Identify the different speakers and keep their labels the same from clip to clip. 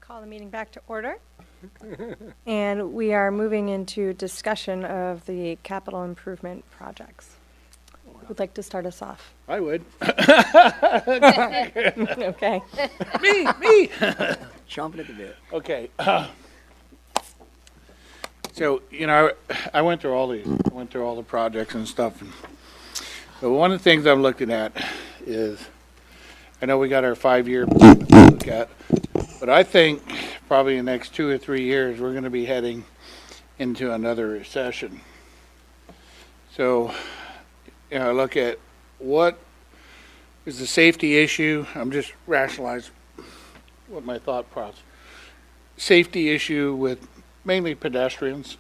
Speaker 1: Call the meeting back to order. And we are moving into discussion of the capital improvement projects. Who'd like to start us off?
Speaker 2: I would.
Speaker 1: Okay.
Speaker 2: Me.
Speaker 3: Chomping at the bit.
Speaker 2: Okay. So, I went through all the projects and stuff. But one of the things I'm looking at is, I know we got our 5-year to look at, but I think probably in the next 2 or 3 years, we're going to be heading into another recession. So, I look at what is the safety issue. I'm just rationalizing what my thought process. Safety issue with mainly pedestrians,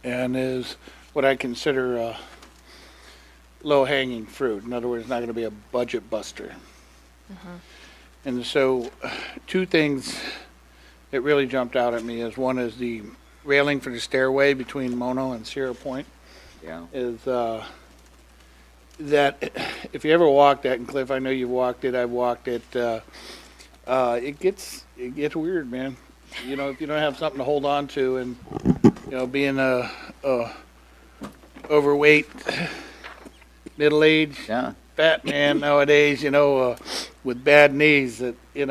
Speaker 2: and is what I consider low-hanging fruit. In other words, it's not going to be a budget buster. And so, two things that really jumped out at me is one is the railing for the stairway between Mono and Sierra Point.
Speaker 3: Yeah.
Speaker 2: Is that if you ever walked that, and Cliff, I know you've walked it, I've walked it, it gets weird, man. If you don't have something to hold on to, and being a overweight, middle-aged, fat man nowadays, with bad knees, that it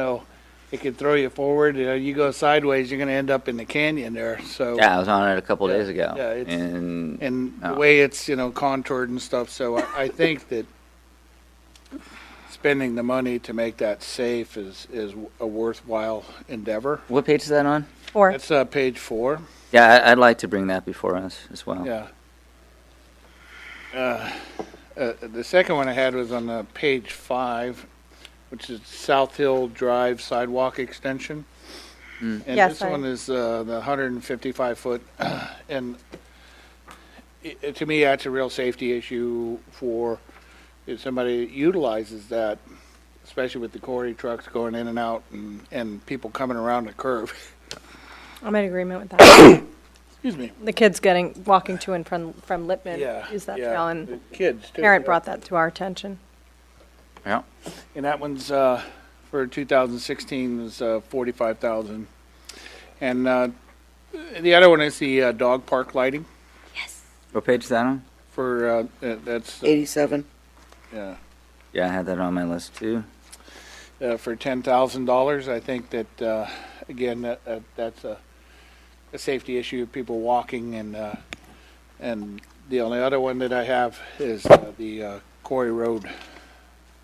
Speaker 2: can throw you forward. You go sideways, you're going to end up in the canyon there. So
Speaker 3: Yeah, I was on it a couple days ago.
Speaker 2: Yeah, it's,
Speaker 3: and
Speaker 2: the way it's contoured and stuff. So I think that spending the money to make that safe is a worthwhile endeavor.
Speaker 3: what page is that on?
Speaker 1: 4.
Speaker 2: That's page 4.
Speaker 3: Yeah, I'd like to bring that before us as well.
Speaker 2: Yeah. The second one I had was on page 5, which is South Hill Drive sidewalk extension. And
Speaker 1: Yes,
Speaker 2: this one is the 155-foot. And to me, that's a real safety issue for if somebody utilizes that, especially with the quarry trucks going in and out and people coming around the curve.
Speaker 1: I'm in agreement with that.
Speaker 2: Excuse me.
Speaker 1: The kids walking to and from Lippman
Speaker 2: Yeah.
Speaker 1: use that
Speaker 2: yeah,
Speaker 1: trail,
Speaker 2: the
Speaker 1: and
Speaker 2: kids too.
Speaker 1: parent
Speaker 2: yeah.
Speaker 1: brought that to our attention.
Speaker 3: Yeah.
Speaker 2: And that one's for 2016 was $45,000. And the other one is the dog park lighting
Speaker 3: What page is that on?
Speaker 2: for that's
Speaker 4: 87.
Speaker 2: yeah
Speaker 3: Yeah, I had that on my list too.
Speaker 2: for $10,000. I think that again that's a safety issue of people walking, and the only other one that I have is the Quarry Road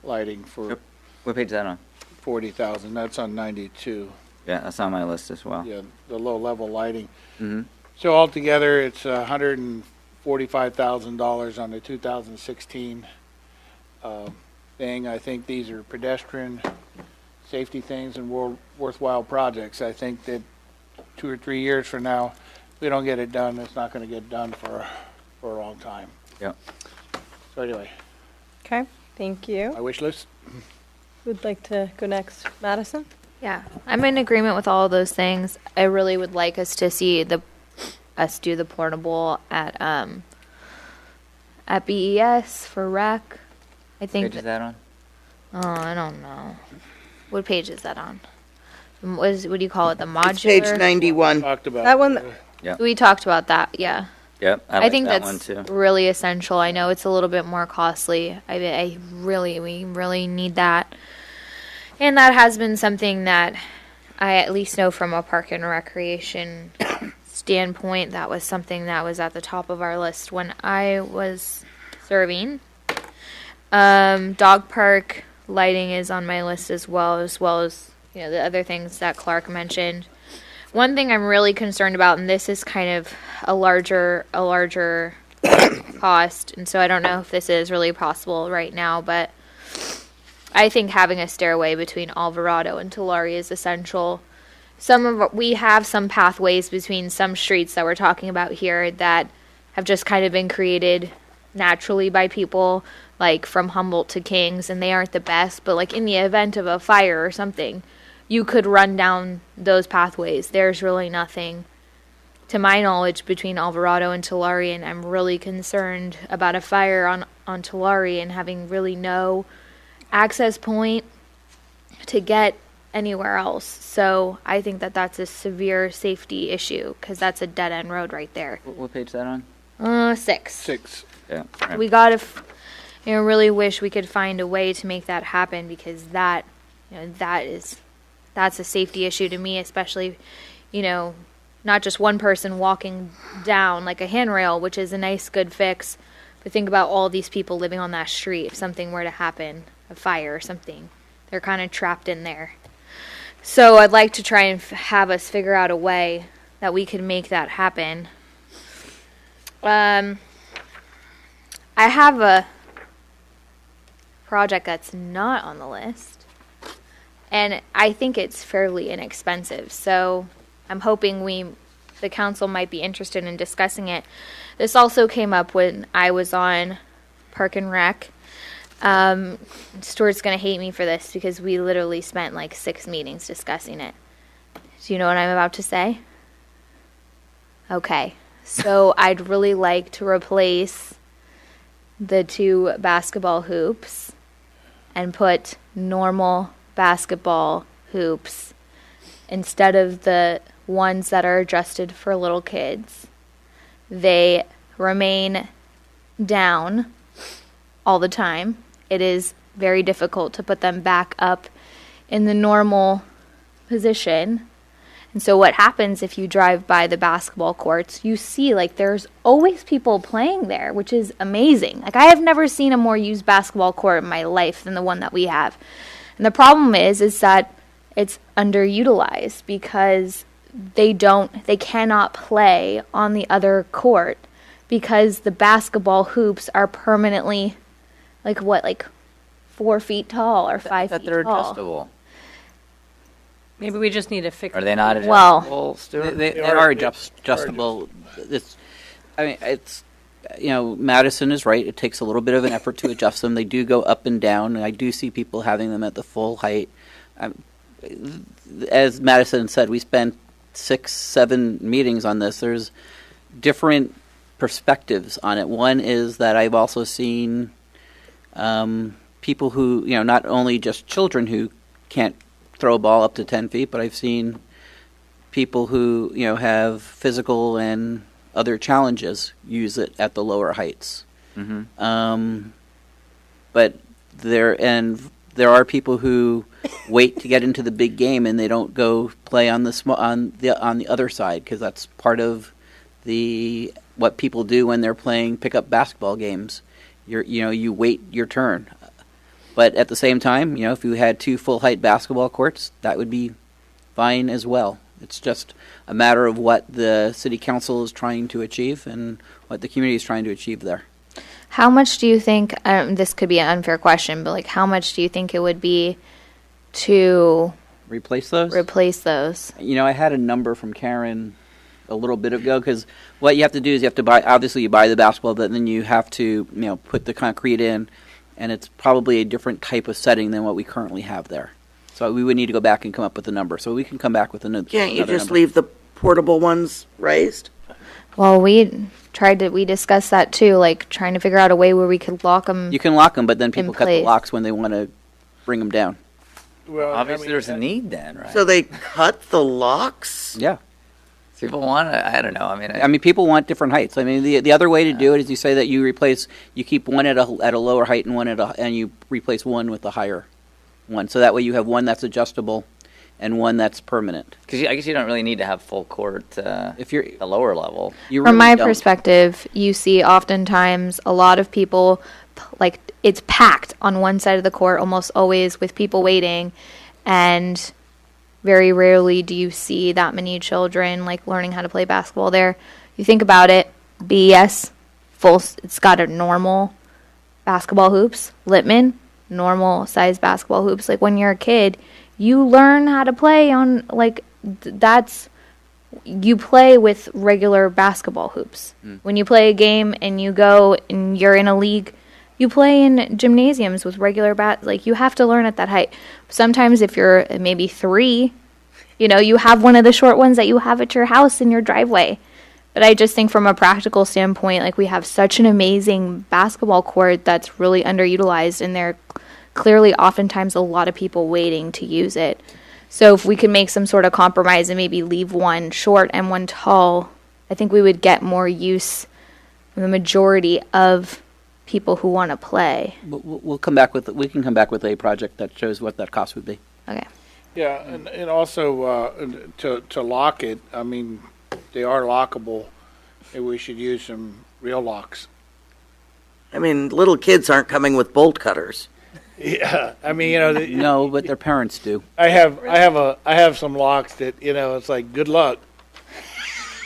Speaker 2: lighting for
Speaker 3: Yep. What page is that on?
Speaker 2: $40,000. That's on 92.
Speaker 3: Yeah, that's on my list as well.
Speaker 2: Yeah, the low level lighting.
Speaker 3: Mm-hmm.
Speaker 2: So altogether, it's $145,000 on the 2016 thing. I think these are pedestrian safety things and worthwhile projects. I think that 2 or 3 years from now, if we don't get it done, it's not going to get done for a long time.
Speaker 3: Yep.
Speaker 2: So anyway,
Speaker 1: Okay, thank you.
Speaker 2: my wish list.
Speaker 1: Who'd like to go next? Madison?
Speaker 5: Yeah, I'm in agreement with all of those things. I really would like us to see us do the portable at BES for rec. I think
Speaker 3: Page is that on?
Speaker 5: I don't know. What page is that on? What do you call it? The modular?
Speaker 4: It's page 91.
Speaker 2: Talked about
Speaker 1: That one,
Speaker 5: We talked about that, yeah.
Speaker 3: Yep. I
Speaker 5: I
Speaker 3: like
Speaker 5: think
Speaker 3: that
Speaker 5: that's
Speaker 3: one too.
Speaker 5: really essential. I know it's a little bit more costly. We really need that. And that has been something that I at least know from a park and recreation standpoint. That was something that was at the top of our list when I was serving. Dog park lighting is on my list as well as the other things that Clark mentioned. One thing I'm really concerned about, and this is kind of a larger cost, and so I don't know if this is really possible right now, but I think having a stairway between Alvarado and Tulare is essential. We have some pathways between some streets that we're talking about here that have just kind of been created naturally by people, like from Humboldt to Kings, and they aren't the best, but like in the event of a fire or something, you could run down those pathways. There's really nothing, to my knowledge, between Alvarado and Tulare, and I'm really concerned about a fire on Tulare and having really no access point to get anywhere else. So I think that that's a severe safety issue because that's a dead end road right there.
Speaker 3: What page is that on?
Speaker 5: 6.
Speaker 2: 6.
Speaker 3: Yeah.
Speaker 5: We gotta, really wish we could find a way to make that happen because that, that's a safety issue to me, especially, not just one person walking down like a handrail, which is a nice, good fix. But think about all these people living on that street. If something were to happen, a fire or something, they're kind of trapped in there. So I'd like to try and have us figure out a way that we can make that happen. I have a project that's not on the list, and I think it's fairly inexpensive. So I'm hoping the council might be interested in discussing it. This also came up when I was on Park and Rec. Stuart's going to hate me for this because we literally spent like 6 meetings discussing it. Do you know what I'm about to say? Okay. So I'd really like to replace the 2 basketball hoops and put normal basketball hoops instead of the ones that are adjusted for little kids. They remain down all the time. It is very difficult to put them back up in the normal position. And so what happens if you drive by the basketball courts, you see like there's always people playing there, which is amazing. Like I have never seen a more used basketball court in my life than the one that we have. And the problem is that it's underutilized because they cannot play on the other court because the basketball hoops are permanently like 4 feet tall or 5 feet
Speaker 3: They're
Speaker 5: tall.
Speaker 3: adjustable.
Speaker 1: Maybe we just need to fix.
Speaker 3: Are they not
Speaker 5: Well-
Speaker 3: adjustable, Stuart?
Speaker 4: They are adjustable. It's, Madison is right. It takes a little bit of an effort to adjust them. They do go up and down, and I do see people having them at the full height. As Madison said, we spent 6-7 meetings on this. There's different perspectives on it. One is that I've also seen people who, not only just children who can't throw a ball up to 10 feet, but I've seen people who, have physical and other challenges use it at the lower heights.
Speaker 3: Mm-hmm.
Speaker 4: But there are people who wait to get into the big game and they don't go play on the other side because that's part of what people do when they're playing pickup basketball games. You wait your turn. But at the same time, if you had 2 full height basketball courts, that would be fine as well. It's just a matter of what the city council is trying to achieve and what the community is trying to achieve there.
Speaker 5: How much do you think, this could be an unfair question, but how much do you think it would be to
Speaker 4: Replace those?
Speaker 5: replace those?
Speaker 4: I had a number from Karen a little bit ago because what you have to do is you have to buy the basketball, but then you have to, put the concrete in, and it's probably a different type of setting than what we currently have there. So we would need to go back and come up with a number. So we can come back with another.
Speaker 6: Can't you just
Speaker 4: number.
Speaker 6: leave the portable ones raised?
Speaker 5: Well, we discussed that too, like trying to figure out a way where we could lock them.
Speaker 4: You can lock them, but then people cut the
Speaker 5: place.
Speaker 4: locks when they want to bring them down.
Speaker 2: Well,
Speaker 3: Obviously, there's a need then, right?
Speaker 6: So they cut the locks?
Speaker 4: Yeah.
Speaker 3: People want it. I don't know.
Speaker 4: I mean, people want different heights. I mean, the other way to do it is you say that you keep one at a lower height and and you replace one with a higher one. So that way you have one that's adjustable and one that's permanent.
Speaker 3: Because I guess you don't really need to have full court
Speaker 4: If you're
Speaker 3: the lower level.
Speaker 4: you
Speaker 5: From
Speaker 4: really
Speaker 5: my
Speaker 4: don't.
Speaker 5: perspective, you see oftentimes a lot of people, like it's packed on one side of the court almost always with people waiting, and very rarely do you see that many children like learning how to play basketball there. You think about it, BS, it's got a normal basketball hoops. Littman, normal size basketball hoops. Like when you're a kid, you learn how to play on you play with regular basketball hoops. When you play a game and you go and you're in a league, you play in gymnasiums with regular like you have to learn at that height. Sometimes if you're maybe 3, you have one of the short ones that you have at your house in your driveway. But I just think from a practical standpoint, like we have such an amazing basketball court that's really underutilized, and there are clearly oftentimes a lot of people waiting to use it. So if we could make some sort of compromise and maybe leave one short and one tall, I think we would get more use from the majority of people who want to play.
Speaker 4: We'll come back with, we can come back with a project that shows what that cost would be.
Speaker 5: Okay.
Speaker 2: Yeah, and also, to lock it, I mean, they are lockable, and we should use some real locks.
Speaker 6: I mean, little kids aren't coming with bolt cutters.
Speaker 2: Yeah, I mean, you know,
Speaker 4: No, but their parents do.
Speaker 2: I have some locks that, you know, it's like, good luck.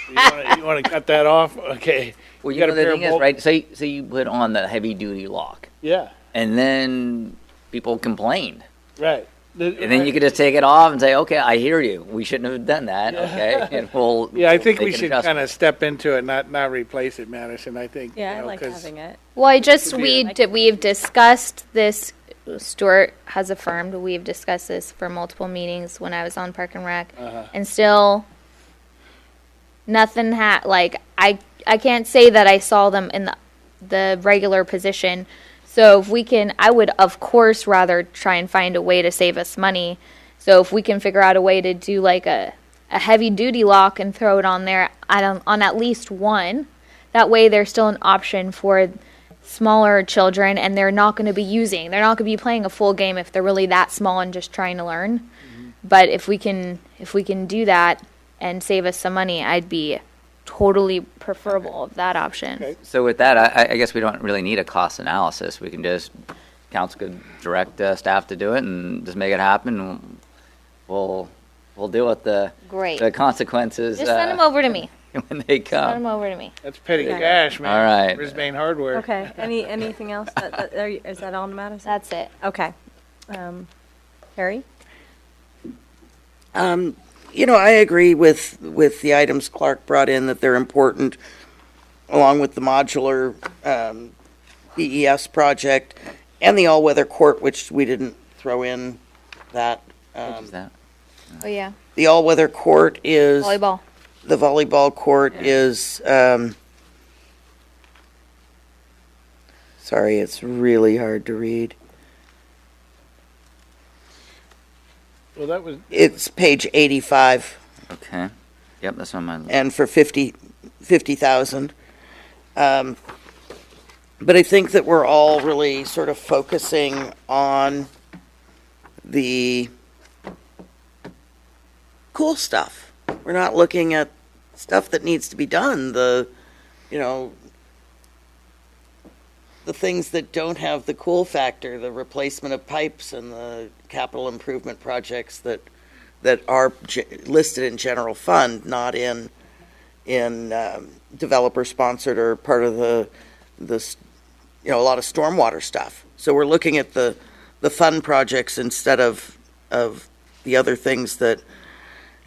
Speaker 2: You want to cut that off? Okay.
Speaker 3: Well,
Speaker 2: You
Speaker 3: you
Speaker 2: got
Speaker 3: know,
Speaker 2: a
Speaker 3: the
Speaker 2: pair of
Speaker 3: thing is,
Speaker 2: bolt-
Speaker 3: right, say you put on the heavy duty lock,
Speaker 2: Yeah,
Speaker 3: and then people complained.
Speaker 2: right.
Speaker 3: And then you could just take it off and say, okay, I hear you. We shouldn't have done that, okay? And we'll.
Speaker 2: Yeah, I think
Speaker 3: we'll
Speaker 2: we
Speaker 3: make an
Speaker 2: should
Speaker 3: adjustment.
Speaker 2: kind of step into it, not replace it, Madison. I think.
Speaker 1: Yeah,
Speaker 2: you
Speaker 1: I
Speaker 2: know,
Speaker 1: like
Speaker 2: 'cause-
Speaker 1: having it.
Speaker 5: Well, I just
Speaker 2: Could be
Speaker 5: we've discussed this. Stuart has affirmed we've discussed this for multiple meetings when I was on Park and Rec, and still nothing like I can't say that I saw them in the regular position. So if we can, I would of course rather try and find a way to save us money. So if we can figure out a way to do like a heavy duty lock and throw it on there on at least one, that way there's still an option for smaller children, and they're not going to be playing a full game if they're really that small and just trying to learn. But if we can do that and save us some money, I'd be totally preferable of that option.
Speaker 2: Okay.
Speaker 3: So with that, I guess we don't really need a cost analysis. We can just, council could direct staff to do it and just make it happen. We'll deal with the consequences
Speaker 5: Just send them over to me.
Speaker 3: when they
Speaker 5: Send them
Speaker 3: come.
Speaker 5: over to me.
Speaker 2: That's petty
Speaker 1: Okay.
Speaker 2: cash, man.
Speaker 3: All right.
Speaker 2: Brisbane hardware.
Speaker 1: Okay, anything else? Is that all, Madison?
Speaker 5: That's it.
Speaker 1: Okay. Harry?
Speaker 6: You know, I agree with the items Clark brought in, that they're important, along with the modular BES project and the all-weather court, which we didn't throw in that.
Speaker 3: What is that?
Speaker 5: Oh yeah,
Speaker 6: The all-weather court is,
Speaker 5: volleyball.
Speaker 6: the volleyball court is, sorry, it's really hard to read.
Speaker 2: Well, that was
Speaker 6: It's page 85.
Speaker 3: Okay. Yep, that's on my list.
Speaker 6: And for 50,000. But I think that we're all really sort of focusing on the cool stuff. We're not looking at stuff that needs to be done, the things that don't have the cool factor, the replacement of pipes and the capital improvement projects that are listed in general fund, not in developer sponsored or part of the a lot of stormwater stuff. So we're looking at the fun projects instead of the other things that.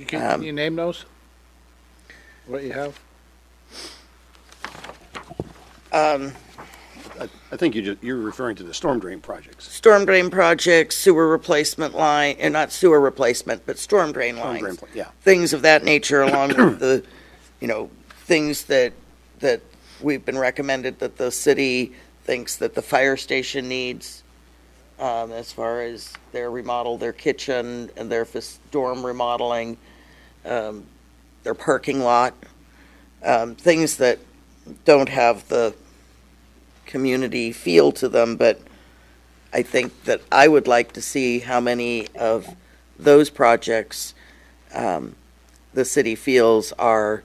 Speaker 2: can you name those? What you have?
Speaker 7: I think you're referring to the storm drain projects.
Speaker 6: Storm drain projects, sewer replacement line, and not sewer replacement, but storm drain
Speaker 7: Storm
Speaker 6: lines.
Speaker 7: drain yeah.
Speaker 6: Things of that nature, along with the, things that we've been recommended that the city thinks that the fire station needs, as far as their remodel, their kitchen, and their dorm remodeling, their parking lot, things that don't have the community feel to them, but I think that I would like to see how many of those projects the city feels are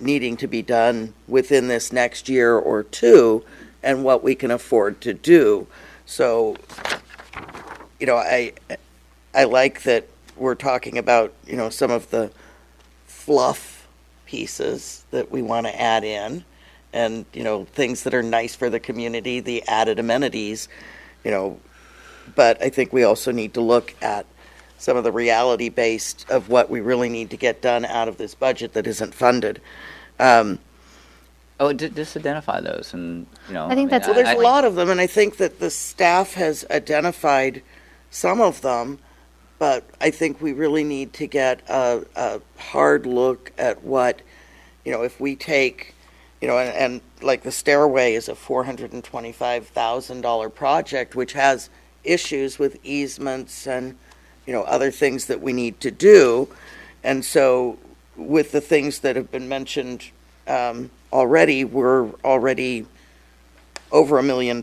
Speaker 6: needing to be done within this next year or two, and what we can afford to do. So, I like that we're talking about, some of the fluff pieces that we want to add in, and, things that are nice for the community, the added amenities, but I think we also need to look at some of the reality based of what we really need to get done out of this budget that isn't funded.
Speaker 3: Just identify those, and
Speaker 5: I think that's
Speaker 6: Well, there's a lot of them, and I think that the staff has identified some of them, but I think we really need to get a hard look at what, if we take, and like the stairway is a $425,000 project, which has issues with easements and other things that we need to do. And so with the things that have been mentioned already, we're already over $1 million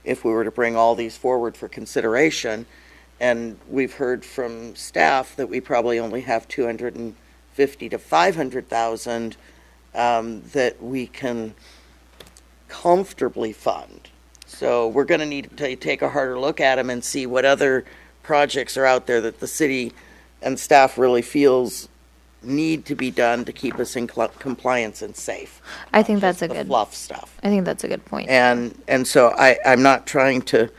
Speaker 6: if we were to bring all these forward for consideration. And we've heard from staff that we probably only have 250 to 500,000 that we can comfortably fund. So we're going to need to take a harder look at them and see what other projects are out there that the city and staff really feels need to be done to keep us in compliance and safe.
Speaker 5: I think that's
Speaker 6: Just
Speaker 5: a
Speaker 6: the
Speaker 5: good
Speaker 6: fluff stuff.
Speaker 5: I think that's a good point.
Speaker 6: And so I'm not trying to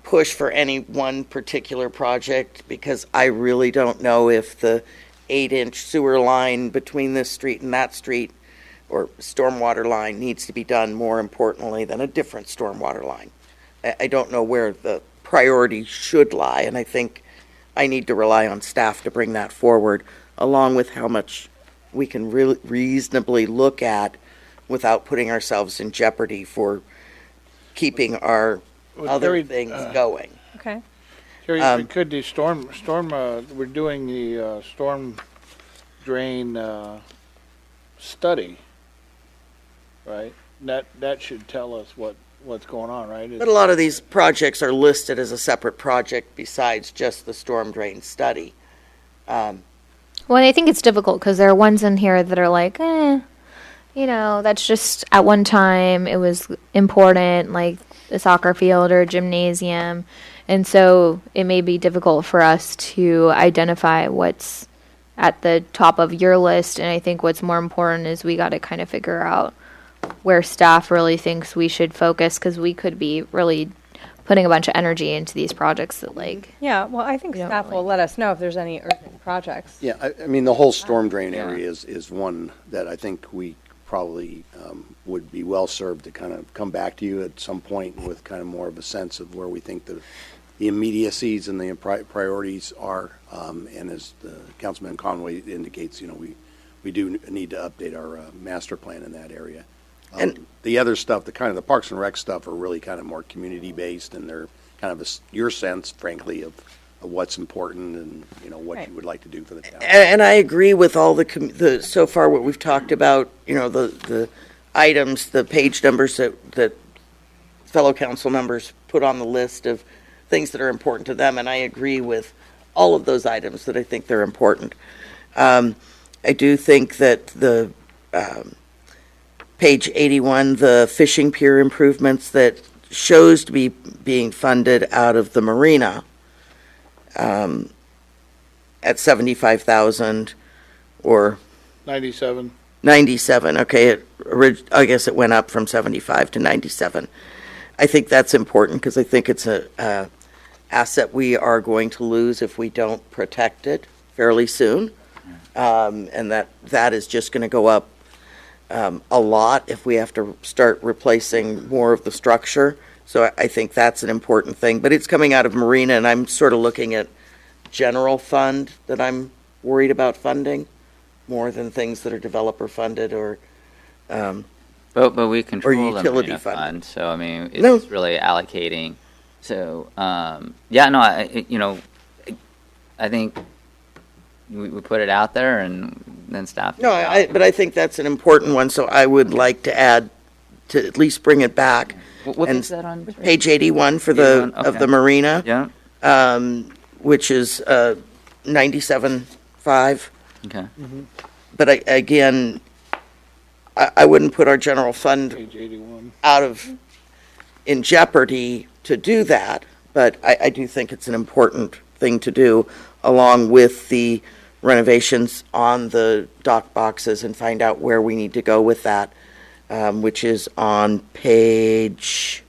Speaker 6: push for any one particular project because I really don't know if the 8-inch sewer line between this street and that street or stormwater line needs to be done more importantly than a different stormwater line. I don't know where the priority should lie, and I think I need to rely on staff to bring that forward, along with how much we can reasonably look at without putting ourselves in jeopardy for keeping our other
Speaker 2: Terry,
Speaker 6: things going.
Speaker 1: Okay.
Speaker 2: Terry, we could do we're doing the storm drain study, right? That should tell us what's going on, right?
Speaker 6: But a lot of these projects are listed as a separate project besides just the storm drain study.
Speaker 5: Well, I think it's difficult because there are ones in here that are like, that's just at one time it was important, like a soccer field or a gymnasium. And so it may be difficult for us to identify what's at the top of your list. And I think what's more important is we got to kind of figure out where staff really thinks we should focus, because we could be really putting a bunch of energy into these projects that
Speaker 1: Yeah, well, I think
Speaker 5: We don't
Speaker 1: staff
Speaker 5: really-
Speaker 1: will let us know if there's any urgent projects.
Speaker 7: Yeah, I mean, the whole storm drain area is one that I think we probably would be well-served to kind of come back to you at some point with kind of more of a sense of where we think the immediacies and the priorities are. And as Councilman Conway indicates, we do need to update our master plan in that area.
Speaker 6: And
Speaker 7: the other stuff, the Parks and Rec stuff, are really kind of more community-based, and they're kind of your sense, frankly, of what's important and, what
Speaker 1: Right.
Speaker 7: you would like to do for the town.
Speaker 6: And I agree with all the so far what we've talked about, the items, the page numbers that fellow council members put on the list of things that are important to them, and I agree with all of those items that I think they're important. I do think that the page 81, the fishing pier improvements that shows to be being funded out of the marina at 75,000 or
Speaker 2: 97.
Speaker 6: 97. Okay, I guess it went up from 75 to 97. I think that's important because I think it's a asset we are going to lose if we don't protect it fairly soon, and that is just going to go up a lot if we have to start replacing more of the structure. So I think that's an important thing. But it's coming out of marina, and I'm sort of looking at general fund that I'm worried about funding more than things that are developer funded or
Speaker 3: But we control the
Speaker 6: utility
Speaker 3: marina
Speaker 6: fund.
Speaker 3: fund, so I mean, it's
Speaker 6: No.
Speaker 3: really allocating. So, I think we put it out there and then staff.
Speaker 6: No, but I think that's an important one, so I would like to add, to at least bring it back.
Speaker 3: What
Speaker 6: and
Speaker 3: is that on?
Speaker 6: Page 81 for
Speaker 3: 81,
Speaker 6: of
Speaker 3: okay.
Speaker 6: the marina,
Speaker 3: Yeah,
Speaker 6: which is 97.5.
Speaker 3: okay.
Speaker 6: But again, I wouldn't put our general fund
Speaker 2: Page 81.
Speaker 6: in jeopardy to do that, but I do think it's an important thing to do, along with the renovations on the dock boxes, and find out where we need to go with that, which is on page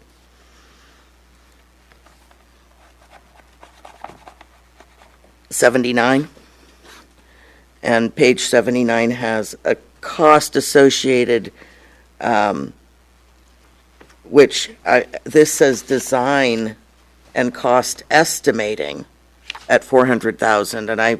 Speaker 6: 79. And page 79 has a cost associated, which this says design and cost estimating at 400,000, and I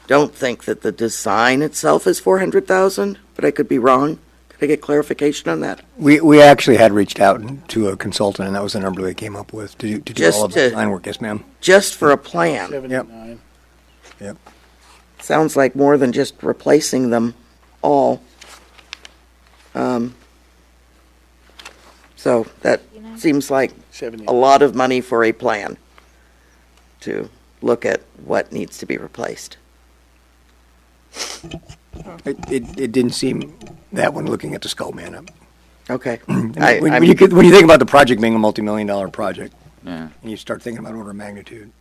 Speaker 6: don't think that the design itself is 400,000, but I could be wrong Could I get clarification on that?
Speaker 8: We actually had reached out to a consultant, and that was the number they came up with to do
Speaker 6: Just
Speaker 8: all of the
Speaker 6: to-
Speaker 8: design work. Yes, ma'am.
Speaker 6: Just for a plan.
Speaker 2: 79.
Speaker 8: Yep.
Speaker 6: Sounds like more than just replacing them all. So that seems like
Speaker 2: 70.
Speaker 6: a lot of money for a plan to look at what needs to be replaced.
Speaker 8: It didn't seem that when looking at the scope, man.
Speaker 6: Okay.
Speaker 8: When
Speaker 6: I'm-
Speaker 8: you think about the project being a multi-million-dollar project,
Speaker 3: Yeah.
Speaker 8: and you start thinking about order of magnitude,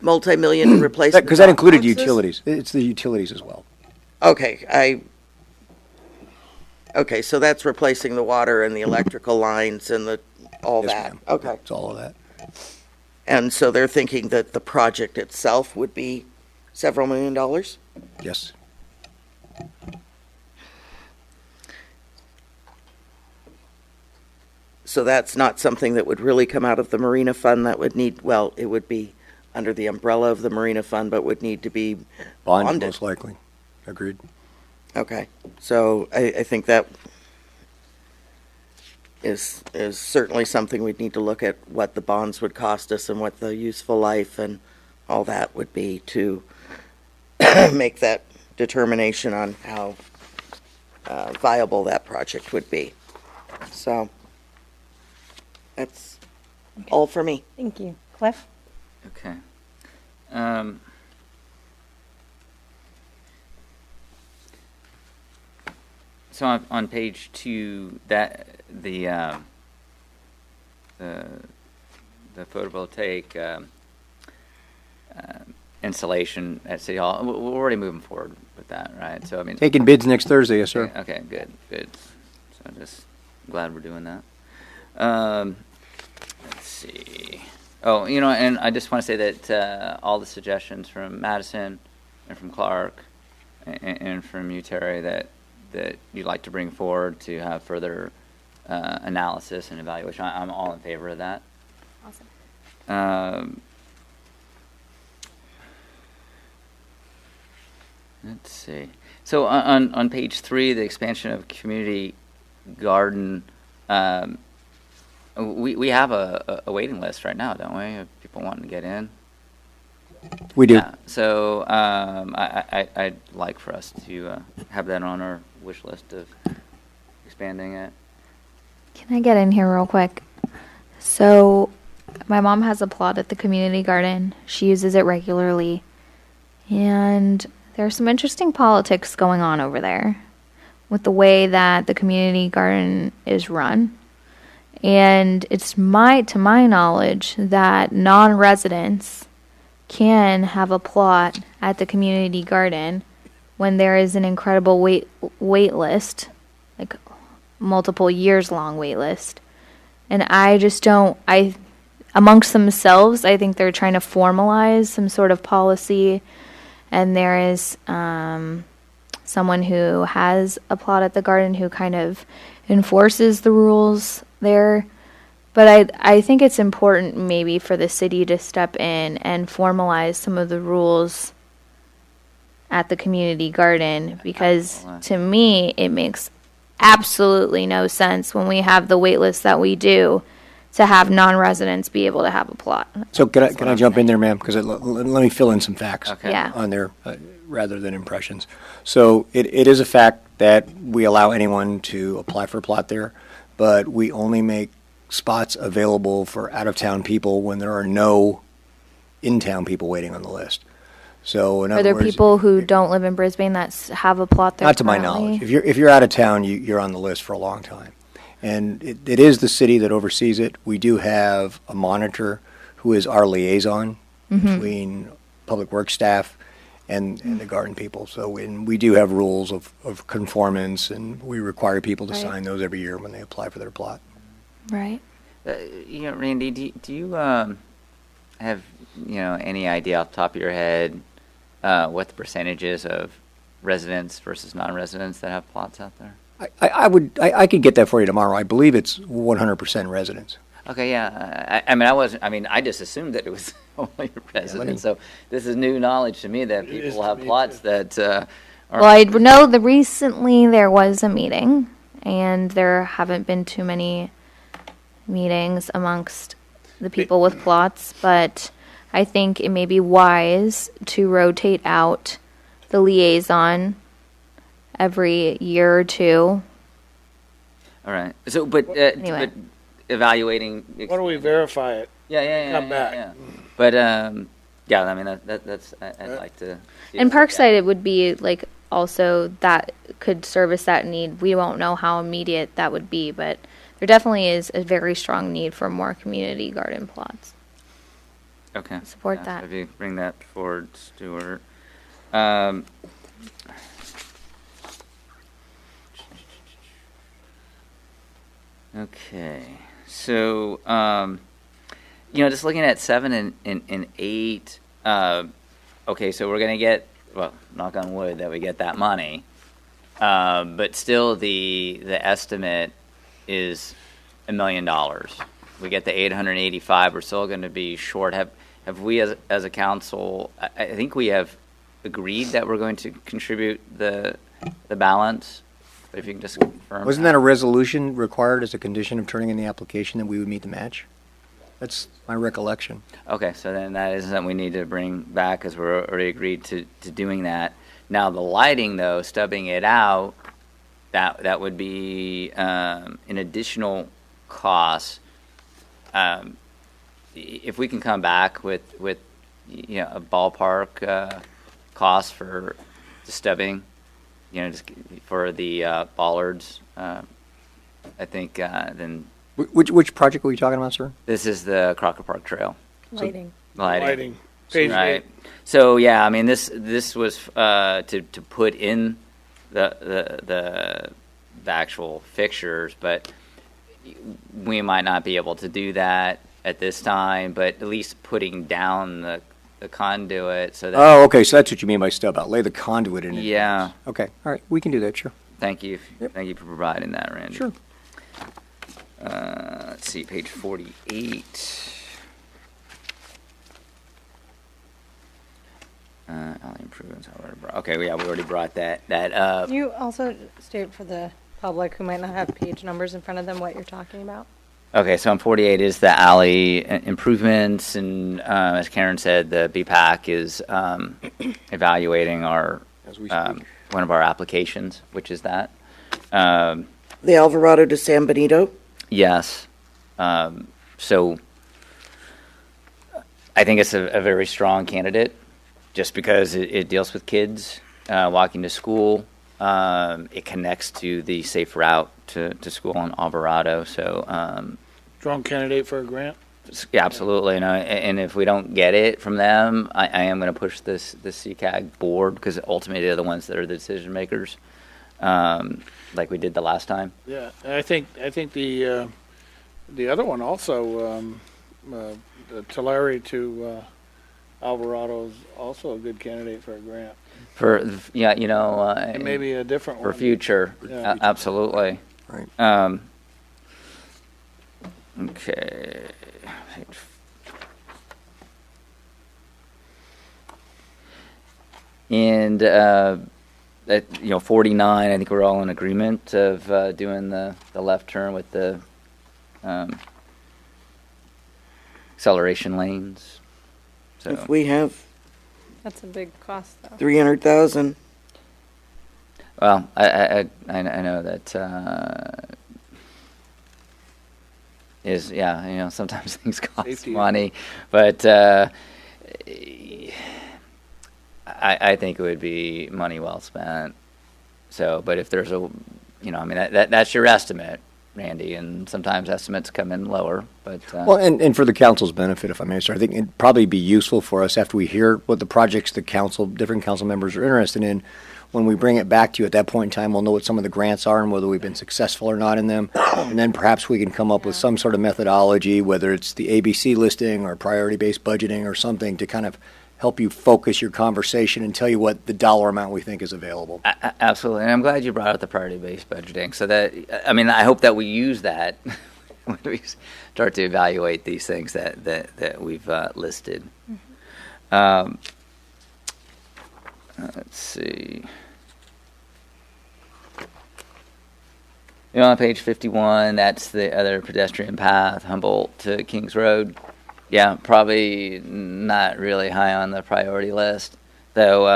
Speaker 6: Multi-million replacement.
Speaker 8: because that included
Speaker 6: boxes?
Speaker 8: utilities. It's the utilities as well.
Speaker 6: Okay, okay, so that's replacing the water and the electrical lines and all
Speaker 8: Yes,
Speaker 6: that.
Speaker 8: ma'am.
Speaker 6: Okay.
Speaker 8: It's all of that.
Speaker 6: And so they're thinking that the project itself would be several $1 million?
Speaker 8: Yes.
Speaker 6: So that's not something that would really come out of the Marina Fund that would need, well, it would be under the umbrella of the Marina Fund, but would need to be
Speaker 8: Bond,
Speaker 6: bonded.
Speaker 8: most likely. Agreed.
Speaker 6: Okay, so I think that is certainly something we'd need to look at, what the bonds would cost us and what the useful life and all that would be to make that determination on how viable that project would be. So that's all for me.
Speaker 1: Thank you. Cliff?
Speaker 3: Okay. So on page 2, that the photovoltaic installation at City Hall, we're already moving forward with that, right? So I mean,
Speaker 8: Taking bids next Thursday, yes, sir.
Speaker 3: okay, good. So just glad we're doing that. Let's see. Oh, and I just want to say that all the suggestions from Madison and from Clark and from you, Terry, that you'd like to bring forward to have further analysis and evaluation, I'm all in favor of that.
Speaker 5: Awesome.
Speaker 3: Let's see. So on page 3, the expansion of community garden, we have a waiting list right now, don't we, of people wanting to get in?
Speaker 8: We do.
Speaker 3: Yeah. So I'd like for us to have that on our wish list of expanding it.
Speaker 5: Can I get in here real quick? So, my mom has a plot at the community garden. She uses it regularly. And there's some interesting politics going on over there with the way that the community garden is run. And it's to my knowledge that non-residents can have a plot at the community garden when there is an incredible wait list, like multiple years long wait list. And I just don't, amongst themselves, I think they're trying to formalize some sort of policy. And there is someone who has a plot at the garden who kind of enforces the rules there. But I think it's important maybe for the city to step in and formalize some of the rules at the community garden, because to me it makes absolutely no sense when we have the wait list that we do to have non-residents be able to have a plot.
Speaker 8: So can I jump in there, ma'am? Because let me fill in some facts
Speaker 3: Okay.
Speaker 5: Yeah.
Speaker 8: on there rather than impressions. So it is a fact that we allow anyone to apply for a plot there, but we only make spots available for out-of-town people when there are no in-town people waiting on the list. So in
Speaker 5: Are
Speaker 8: other
Speaker 5: there
Speaker 8: words,
Speaker 5: people who don't live in Brisbane that have a plot there?
Speaker 8: not to my
Speaker 5: currently?
Speaker 8: knowledge. If you're out of town, you're on the list for a long time. And it is the city that oversees it. We do have a monitor who is our liaison between public works staff and the garden people. So we do have rules of conformance, and we require people to
Speaker 5: Right.
Speaker 8: sign those every year when they apply for their plot.
Speaker 5: Right.
Speaker 3: Randy, do you have any idea off the top of your head what the percentage is of residents versus non-residents that have plots out there?
Speaker 8: I could get that for you tomorrow. I believe it's 100% residents.
Speaker 3: Okay, yeah. I just assumed that it was only residents. So this is new knowledge to me that
Speaker 2: It is
Speaker 3: people
Speaker 2: to
Speaker 3: have
Speaker 2: me,
Speaker 3: plots
Speaker 2: too.
Speaker 3: that are.
Speaker 5: Well, I know that recently there was a meeting, and there haven't been too many meetings amongst the people with plots, but I think it may be wise to rotate out the liaison every year or two.
Speaker 3: All right. So, but
Speaker 5: Anyway.
Speaker 3: but evaluating.
Speaker 2: Why don't we verify it?
Speaker 3: Yeah.
Speaker 2: Come back.
Speaker 3: But yeah. I mean, that's I'd like to. see
Speaker 5: And
Speaker 3: us look at.
Speaker 5: Parkside, it would be like also that could service that need. We won't know how immediate that would be, but there definitely is a very strong need for more community garden plots.
Speaker 3: Okay.
Speaker 5: Support
Speaker 3: Yeah,
Speaker 5: that.
Speaker 3: So if you bring that forward, Stuart. Okay. So, just looking at 7 and 8. Okay, so we're gonna get, well, knock on wood that we get that money, but still the estimate is $1 million. We get the 885. We're still going to be short. Have we as a council? I think we have agreed that we're going to contribute the balance. But if you can just confirm.
Speaker 8: Wasn't that a resolution required as a condition of turning in the application that we would meet the match? That's my recollection.
Speaker 3: Okay, so then that is something we need to bring back because we're already agreed to doing that. Now the lighting, though, stubbing it out, that would be an additional cost. If we can come back with a ballpark cost for the stubbing, just for the bollards, I think then
Speaker 8: Which project were you talking about, sir?
Speaker 3: this is the Crocker Park Trail.
Speaker 1: Lighting.
Speaker 2: Lighting. Page
Speaker 3: Right.
Speaker 2: 8.
Speaker 3: So yeah, I mean this was to put in the actual fixtures, but we might not be able to do that at this time. But at least putting down the conduit so that.
Speaker 8: Oh, okay, so that's what you mean by stub out. Lay the conduit in it.
Speaker 3: Yeah.
Speaker 8: Okay, all right, we can do that, sure.
Speaker 3: Thank you.
Speaker 8: Yep.
Speaker 3: Thank you for providing that, Randy.
Speaker 8: Sure.
Speaker 3: Let's see, page 48. Alley improvements. Okay, yeah, we already brought that up.
Speaker 1: You also state for the public who might not have page numbers in front of them what you're talking about.
Speaker 3: Okay, so on 48 is the alley improvements, and as Karen said, the BPAC is evaluating our
Speaker 8: As we speak.
Speaker 3: one of our applications, which is that.
Speaker 6: The Alvarado to San Benito.
Speaker 3: Yes. So I think it's a very strong candidate just because it deals with kids walking to school. It connects to the safe route to school in Alvarado. So,
Speaker 2: Strong candidate for a grant.
Speaker 3: yeah, absolutely. And if we don't get it from them, I am going to push the CCAG board because ultimately they're the ones that are the decision makers, like we did the last time.
Speaker 2: Yeah, and I think the other one also, the Tulare to Alvarado is also a good candidate for a grant.
Speaker 3: And
Speaker 2: Maybe a different
Speaker 3: for
Speaker 2: one.
Speaker 3: future,
Speaker 2: Yeah.
Speaker 3: absolutely.
Speaker 8: Right.
Speaker 3: Okay. And 49. I think we're all in agreement of doing the left turn with the acceleration lanes. So
Speaker 6: If we have
Speaker 1: That's a big cost, though.
Speaker 6: 300,000,
Speaker 3: well, I know that is sometimes things cost
Speaker 2: Safety.
Speaker 3: money, but I think it would be money well spent. So, but if there's that's your estimate, Randy, and sometimes estimates come in lower. But
Speaker 8: Well, and for the council's benefit, if I may, sir, I think it'd probably be useful for us after we hear what the projects the different council members are interested in. When we bring it back to you at that point in time, we'll know what some of the grants are and whether we've been successful or not in them. And then perhaps we can come up with some sort of methodology, whether it's the ABC listing or priority-based budgeting or something to kind of help you focus your conversation and tell you what the dollar amount we think is available.
Speaker 3: absolutely, and I'm glad you brought up the priority-based budgeting. So that I hope that we use that when we start to evaluate these things that we've listed. Let's see. on page 51, that's the other pedestrian path, Humboldt to Kings Road. Yeah, probably not really high on the priority list, though.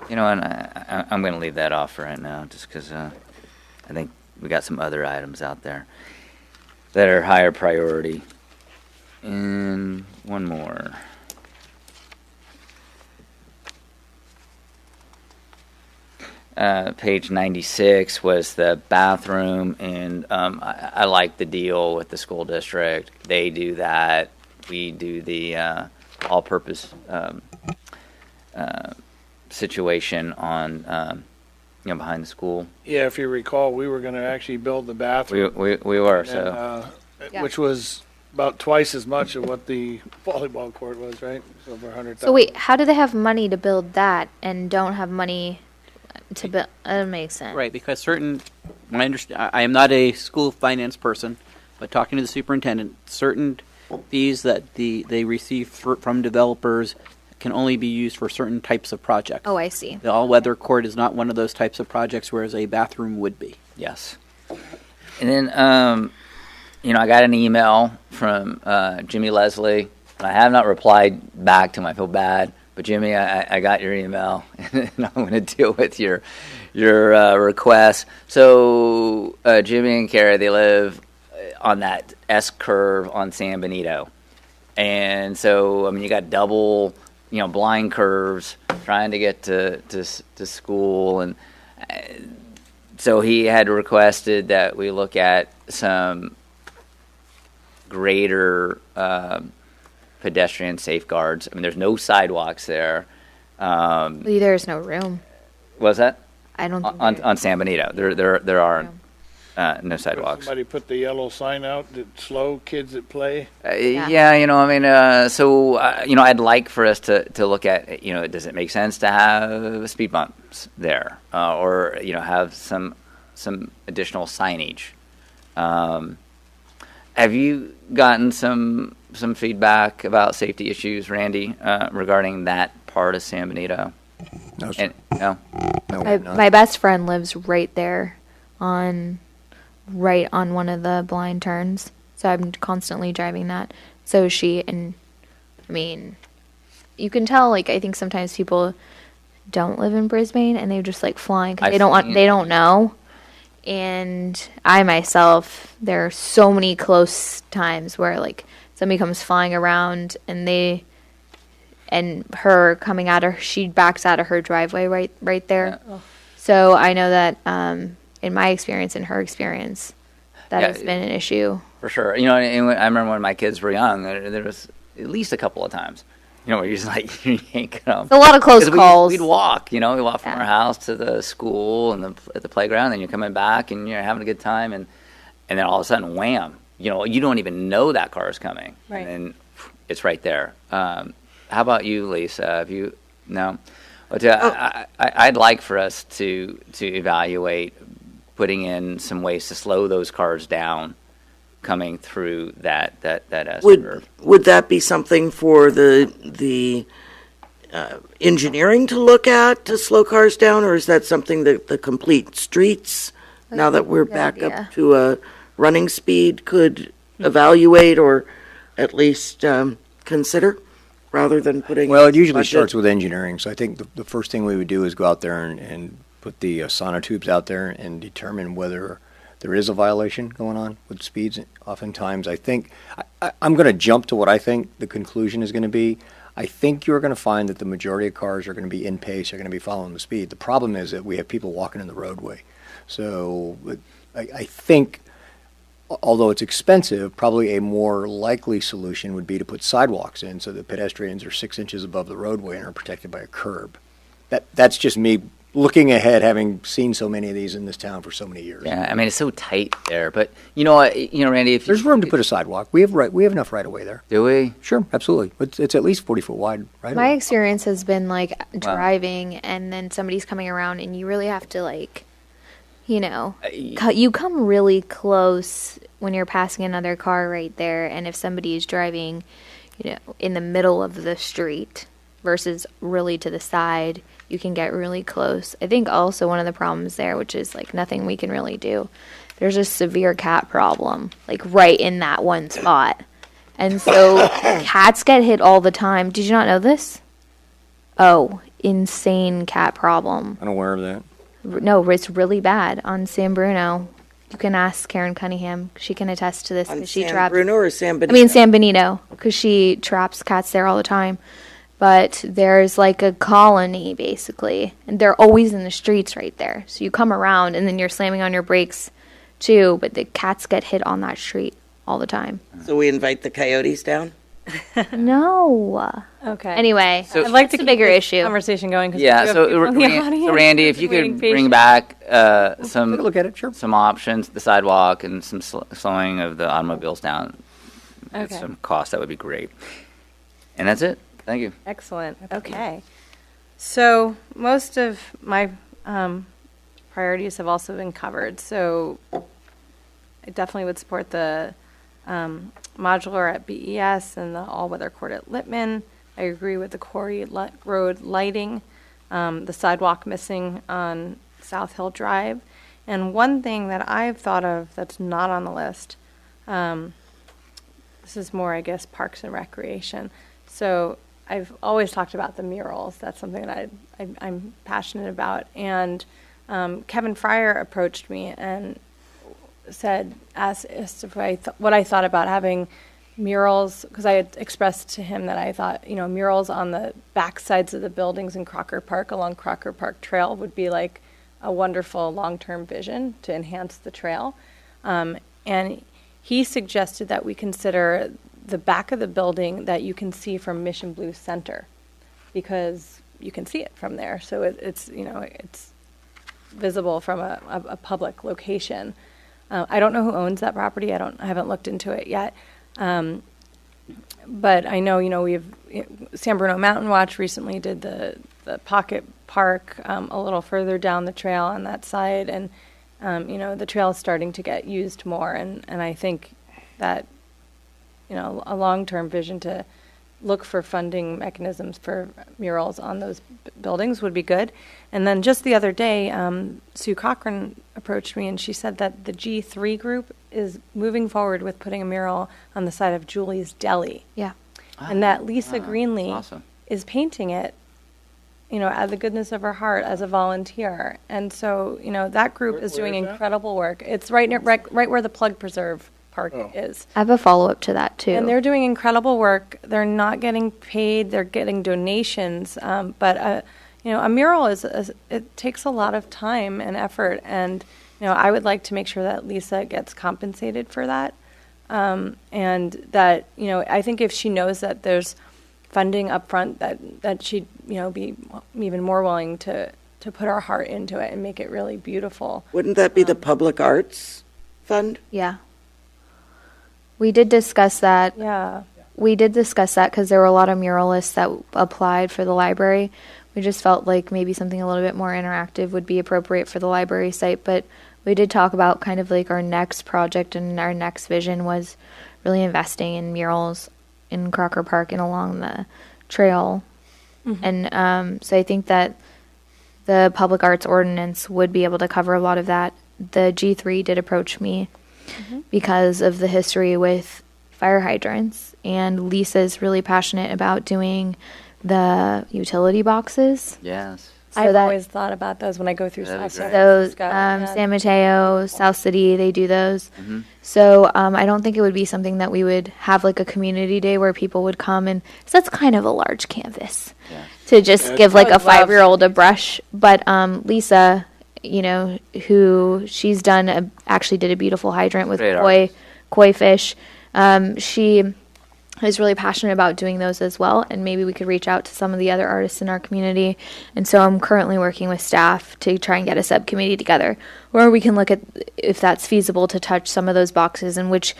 Speaker 3: And I'm going to leave that off for right now, just because I think we got some other items out there that are higher priority. And one more. Page 96 was the bathroom, and I like the deal with the school district. They do that. We do the all-purpose situation on, behind the school.
Speaker 2: Yeah, if you recall, we were going to actually build the bathroom.
Speaker 3: We were,
Speaker 2: and,
Speaker 3: so.
Speaker 2: Which was about twice as much of what the volleyball court was, right? It's over 100,000.
Speaker 5: So wait, how do they have money to build that and don't have money to build? That makes sense.
Speaker 4: Right, because I am not a school finance person, but talking to the superintendent, certain fees that they receive from developers can only be used for certain types of projects.
Speaker 5: Oh, I see.
Speaker 4: The all-weather court is not one of those types of projects, whereas a bathroom would be.
Speaker 3: Yes. And then, I got an email from Jimmy Leslie, and I have not replied back to him. I feel bad. But Jimmy, I got your email, and I'm going to deal with your request. So Jimmy and Carrie, they live on that S curve on San Benito, and so you got double, blind curves trying to get to school, and so he had requested that we look at some greater pedestrian safeguards. There's no sidewalks there.
Speaker 5: There's no room.
Speaker 3: What's that?
Speaker 5: I don't think
Speaker 3: on San Benito. There are no sidewalks.
Speaker 2: Somebody put the yellow sign out that slow kids at play.
Speaker 3: So I'd like for us to look at, does it make sense to have speed bumps there, or have some additional signage? Have you gotten some feedback about safety issues, Randy, regarding that part of San Benito?
Speaker 8: No, sir.
Speaker 3: No?
Speaker 5: my best friend lives right there on one of the blind turns, so I'm constantly driving that. So you can tell, I think sometimes people don't live in Brisbane and they're just flying because they don't know. And I myself, there are so many close times where somebody comes flying around and her coming out of, she backs out of her driveway right there. Yeah. So I know that in my experience and her experience, that has been an issue.
Speaker 3: For sure. And I remember when my kids were young, there was at least a couple of times, where you're just you ain't gonna.
Speaker 5: It's a lot of close calls.
Speaker 3: We'd walk, we'd walk from our house to the school and at the playground, and you're coming back and you're having a good time, and then all of a sudden, wham, you don't even know that car is coming.
Speaker 1: Right.
Speaker 3: And then it's right there. How about you, Lisa? Have you, no? I'd like for us to evaluate putting in some ways to slow those cars down coming through that S-curve.
Speaker 6: Would that be something for the engineering to look at to slow cars down, or is that something that the complete streets, now that we're back up to a running speed, could evaluate or at least consider, rather than putting?
Speaker 8: Well, it usually starts with engineering. So I think the first thing we would do is go out there and put the sonotubes out there and determine whether there is a violation going on with speeds. Oftentimes, I think, I'm going to jump to what I think the conclusion is going to be. I think you're going to find that the majority of cars are going to be in pace, are going to be following the speed. The problem is that we have people walking in the roadway. So I think, although it's expensive, probably a more likely solution would be to put sidewalks in so that pedestrians are 6 inches above the roadway and are protected by a curb. That's just me looking ahead, having seen so many of these in this town for so many years.
Speaker 3: Yeah, it's so tight there. But Randy, if
Speaker 8: there's room to put a sidewalk, we have enough right away there.
Speaker 3: Do we?
Speaker 8: Sure, absolutely. It's at least 40 foot wide. Right.
Speaker 5: My experience has been driving, and then somebody's coming around, and you really have to you come really close when you're passing another car right there, and if somebody is driving, in the middle of the street, versus really to the side. You can get really close. I think also one of the problems there, which is like nothing we can really do, there's a severe cat problem, like right in that one spot. And so cats get hit all the time. Did you not know this? Oh, insane cat problem.
Speaker 8: Unaware of that.
Speaker 5: No, it's really bad on San Bruno. You can ask Karen Cunningham. She can attest to this.
Speaker 6: On
Speaker 5: 'Cause she
Speaker 6: San
Speaker 5: traps.
Speaker 6: Bruno or San Benito?
Speaker 5: I mean San Benito, because she traps cats there all the time. But there's like a colony basically, and they're always in the streets right there. So you come around and then you're slamming on your brakes too. But the cats get hit on that street all the time.
Speaker 6: So we invite the coyotes down?
Speaker 5: No.
Speaker 1: Okay.
Speaker 5: Anyway,
Speaker 3: So-
Speaker 1: I'd like to
Speaker 5: it's a
Speaker 1: keep
Speaker 5: bigger
Speaker 1: this
Speaker 5: issue.
Speaker 1: conversation going. 'Cause
Speaker 3: Yeah,
Speaker 1: we do
Speaker 3: so,
Speaker 1: have people in the
Speaker 3: so
Speaker 1: audience
Speaker 3: Randy, if you
Speaker 1: waiting
Speaker 3: could bring
Speaker 1: patiently.
Speaker 3: back
Speaker 8: Take a
Speaker 3: some
Speaker 8: look at it, sure.
Speaker 3: some options, the sidewalk and some slowing of the automobiles down at
Speaker 1: Okay.
Speaker 3: some cost, that would be great. And that's it. Thank you.
Speaker 1: Excellent. Okay. So most of my priorities have also been covered. So I definitely would support the modular at BES and the all-weather court at Littman. I agree with the Quarry Road lighting, the sidewalk missing on South Hill Drive. And one thing that I've thought of that's not on the list, this is more, I guess, parks and recreation. So I've always talked about the murals. That's something that I'm passionate about. And Kevin Fryer approached me and asked if what I thought about having murals, because I had expressed to him that I thought, murals on the back sides of the buildings in Crocker Park along Crocker Park Trail would be like a wonderful long-term vision to enhance the trail. And he suggested that we consider the back of the building that you can see from Mission Blue Center, because you can see it from there. So it's visible from a public location. I don't know who owns that property. I haven't looked into it yet. But I know, we've San Bruno Mountain Watch recently did the Pocket Park a little further down the trail on that side, and the trail is starting to get used more, and I think that a long-term vision to look for funding mechanisms for murals on those buildings would be good. And then just the other day, Sue Cochran approached me and she said that the G3 group is moving forward with putting a mural on the side of Julie's Deli.
Speaker 5: Yeah.
Speaker 1: And that Lisa Greenlee
Speaker 3: Awesome.
Speaker 1: is painting it, out of the goodness of her heart as a volunteer. And so, that group is
Speaker 2: Where
Speaker 1: doing
Speaker 2: is that?
Speaker 1: incredible work. It's right where the Plug Preserve Park is.
Speaker 5: I have a follow-up to that too.
Speaker 1: And they're doing incredible work. They're not getting paid. They're getting donations. But a mural it takes a lot of time and effort. And I would like to make sure that Lisa gets compensated for that. And that I think if she knows that there's funding up front, that she'd be even more willing to put her heart into it and make it really beautiful.
Speaker 6: Wouldn't that be the Public Arts Fund?
Speaker 5: Yeah. We did discuss that.
Speaker 1: Yeah.
Speaker 5: We did discuss that because there were a lot of muralists that applied for the library. We just felt like maybe something a little bit more interactive would be appropriate for the library site. But we did talk about kind of like our next project and our next vision was really investing in murals in Crocker Park and along the trail. Mm-hmm. And so I think that the public arts ordinance would be able to cover a lot of that. The G3 did approach me because of the history with fire hydrants, and Lisa's really passionate about doing the utility boxes.
Speaker 3: Yes.
Speaker 5: So
Speaker 1: I've
Speaker 5: that-
Speaker 1: always thought about those when I go through
Speaker 3: That'd be
Speaker 1: South
Speaker 3: great.
Speaker 5: Those
Speaker 1: San
Speaker 5: San Mateo, South City, they do those.
Speaker 3: Mm-hmm.
Speaker 5: So I don't think it would be something that we would have like a community day where people would come, and so that's kind of a large canvas
Speaker 3: Yeah.
Speaker 5: to just
Speaker 2: Yeah,
Speaker 5: give like
Speaker 1: I
Speaker 5: a
Speaker 1: would love-
Speaker 5: 5-year-old a brush. But Lisa, who she's done actually did a beautiful hydrant with
Speaker 3: Great
Speaker 5: koi fish. She is really passionate about doing those as well, and maybe we could reach out to some of the other artists in our community. And so I'm currently working with staff to try and get a subcommittee together where we can look at if that's feasible to touch some of those boxes, in which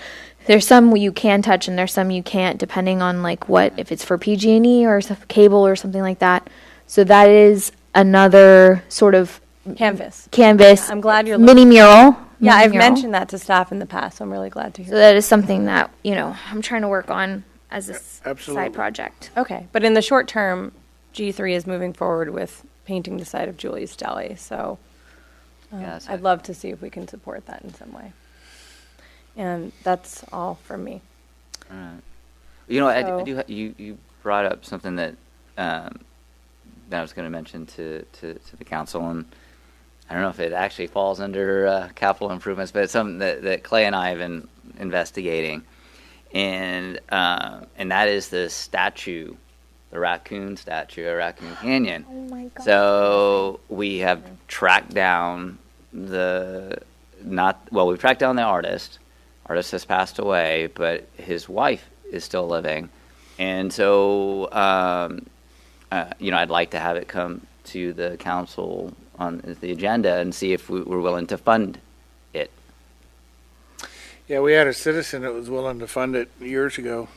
Speaker 5: there's some you can touch and there's some you can't, depending on like if it's for PG&E or cable or something like that. So that is another sort of
Speaker 1: canvas.
Speaker 5: canvas
Speaker 1: I'm glad you're
Speaker 5: mini mural.
Speaker 1: Yeah,
Speaker 5: mini
Speaker 1: I've
Speaker 5: mural.
Speaker 1: mentioned that to staff in the past, so I'm really glad to hear
Speaker 5: So that is something that I'm trying to work on as a
Speaker 2: Absolutely.
Speaker 5: side project.
Speaker 1: Okay, but in the short term, G3 is moving forward with painting the side of Julie's Deli. So
Speaker 3: Yes,
Speaker 1: I'd love to see if we can support that in some way. And that's all from me.
Speaker 3: You know, I
Speaker 1: So-
Speaker 3: do. You brought up something that that I was going to mention to the council, and I don't know if it actually falls under capital improvements, but it's something that Clay and I have been investigating, and that is the statue, the raccoon statue at Raccoon Canyon.
Speaker 5: Oh my God.
Speaker 3: So we have tracked down we've tracked down the artist. Artist has passed away, but his wife is still living, and so I'd like to have it come to the council on the agenda and see if we're willing to fund it.
Speaker 2: Yeah, we had a citizen that was willing to fund it years ago.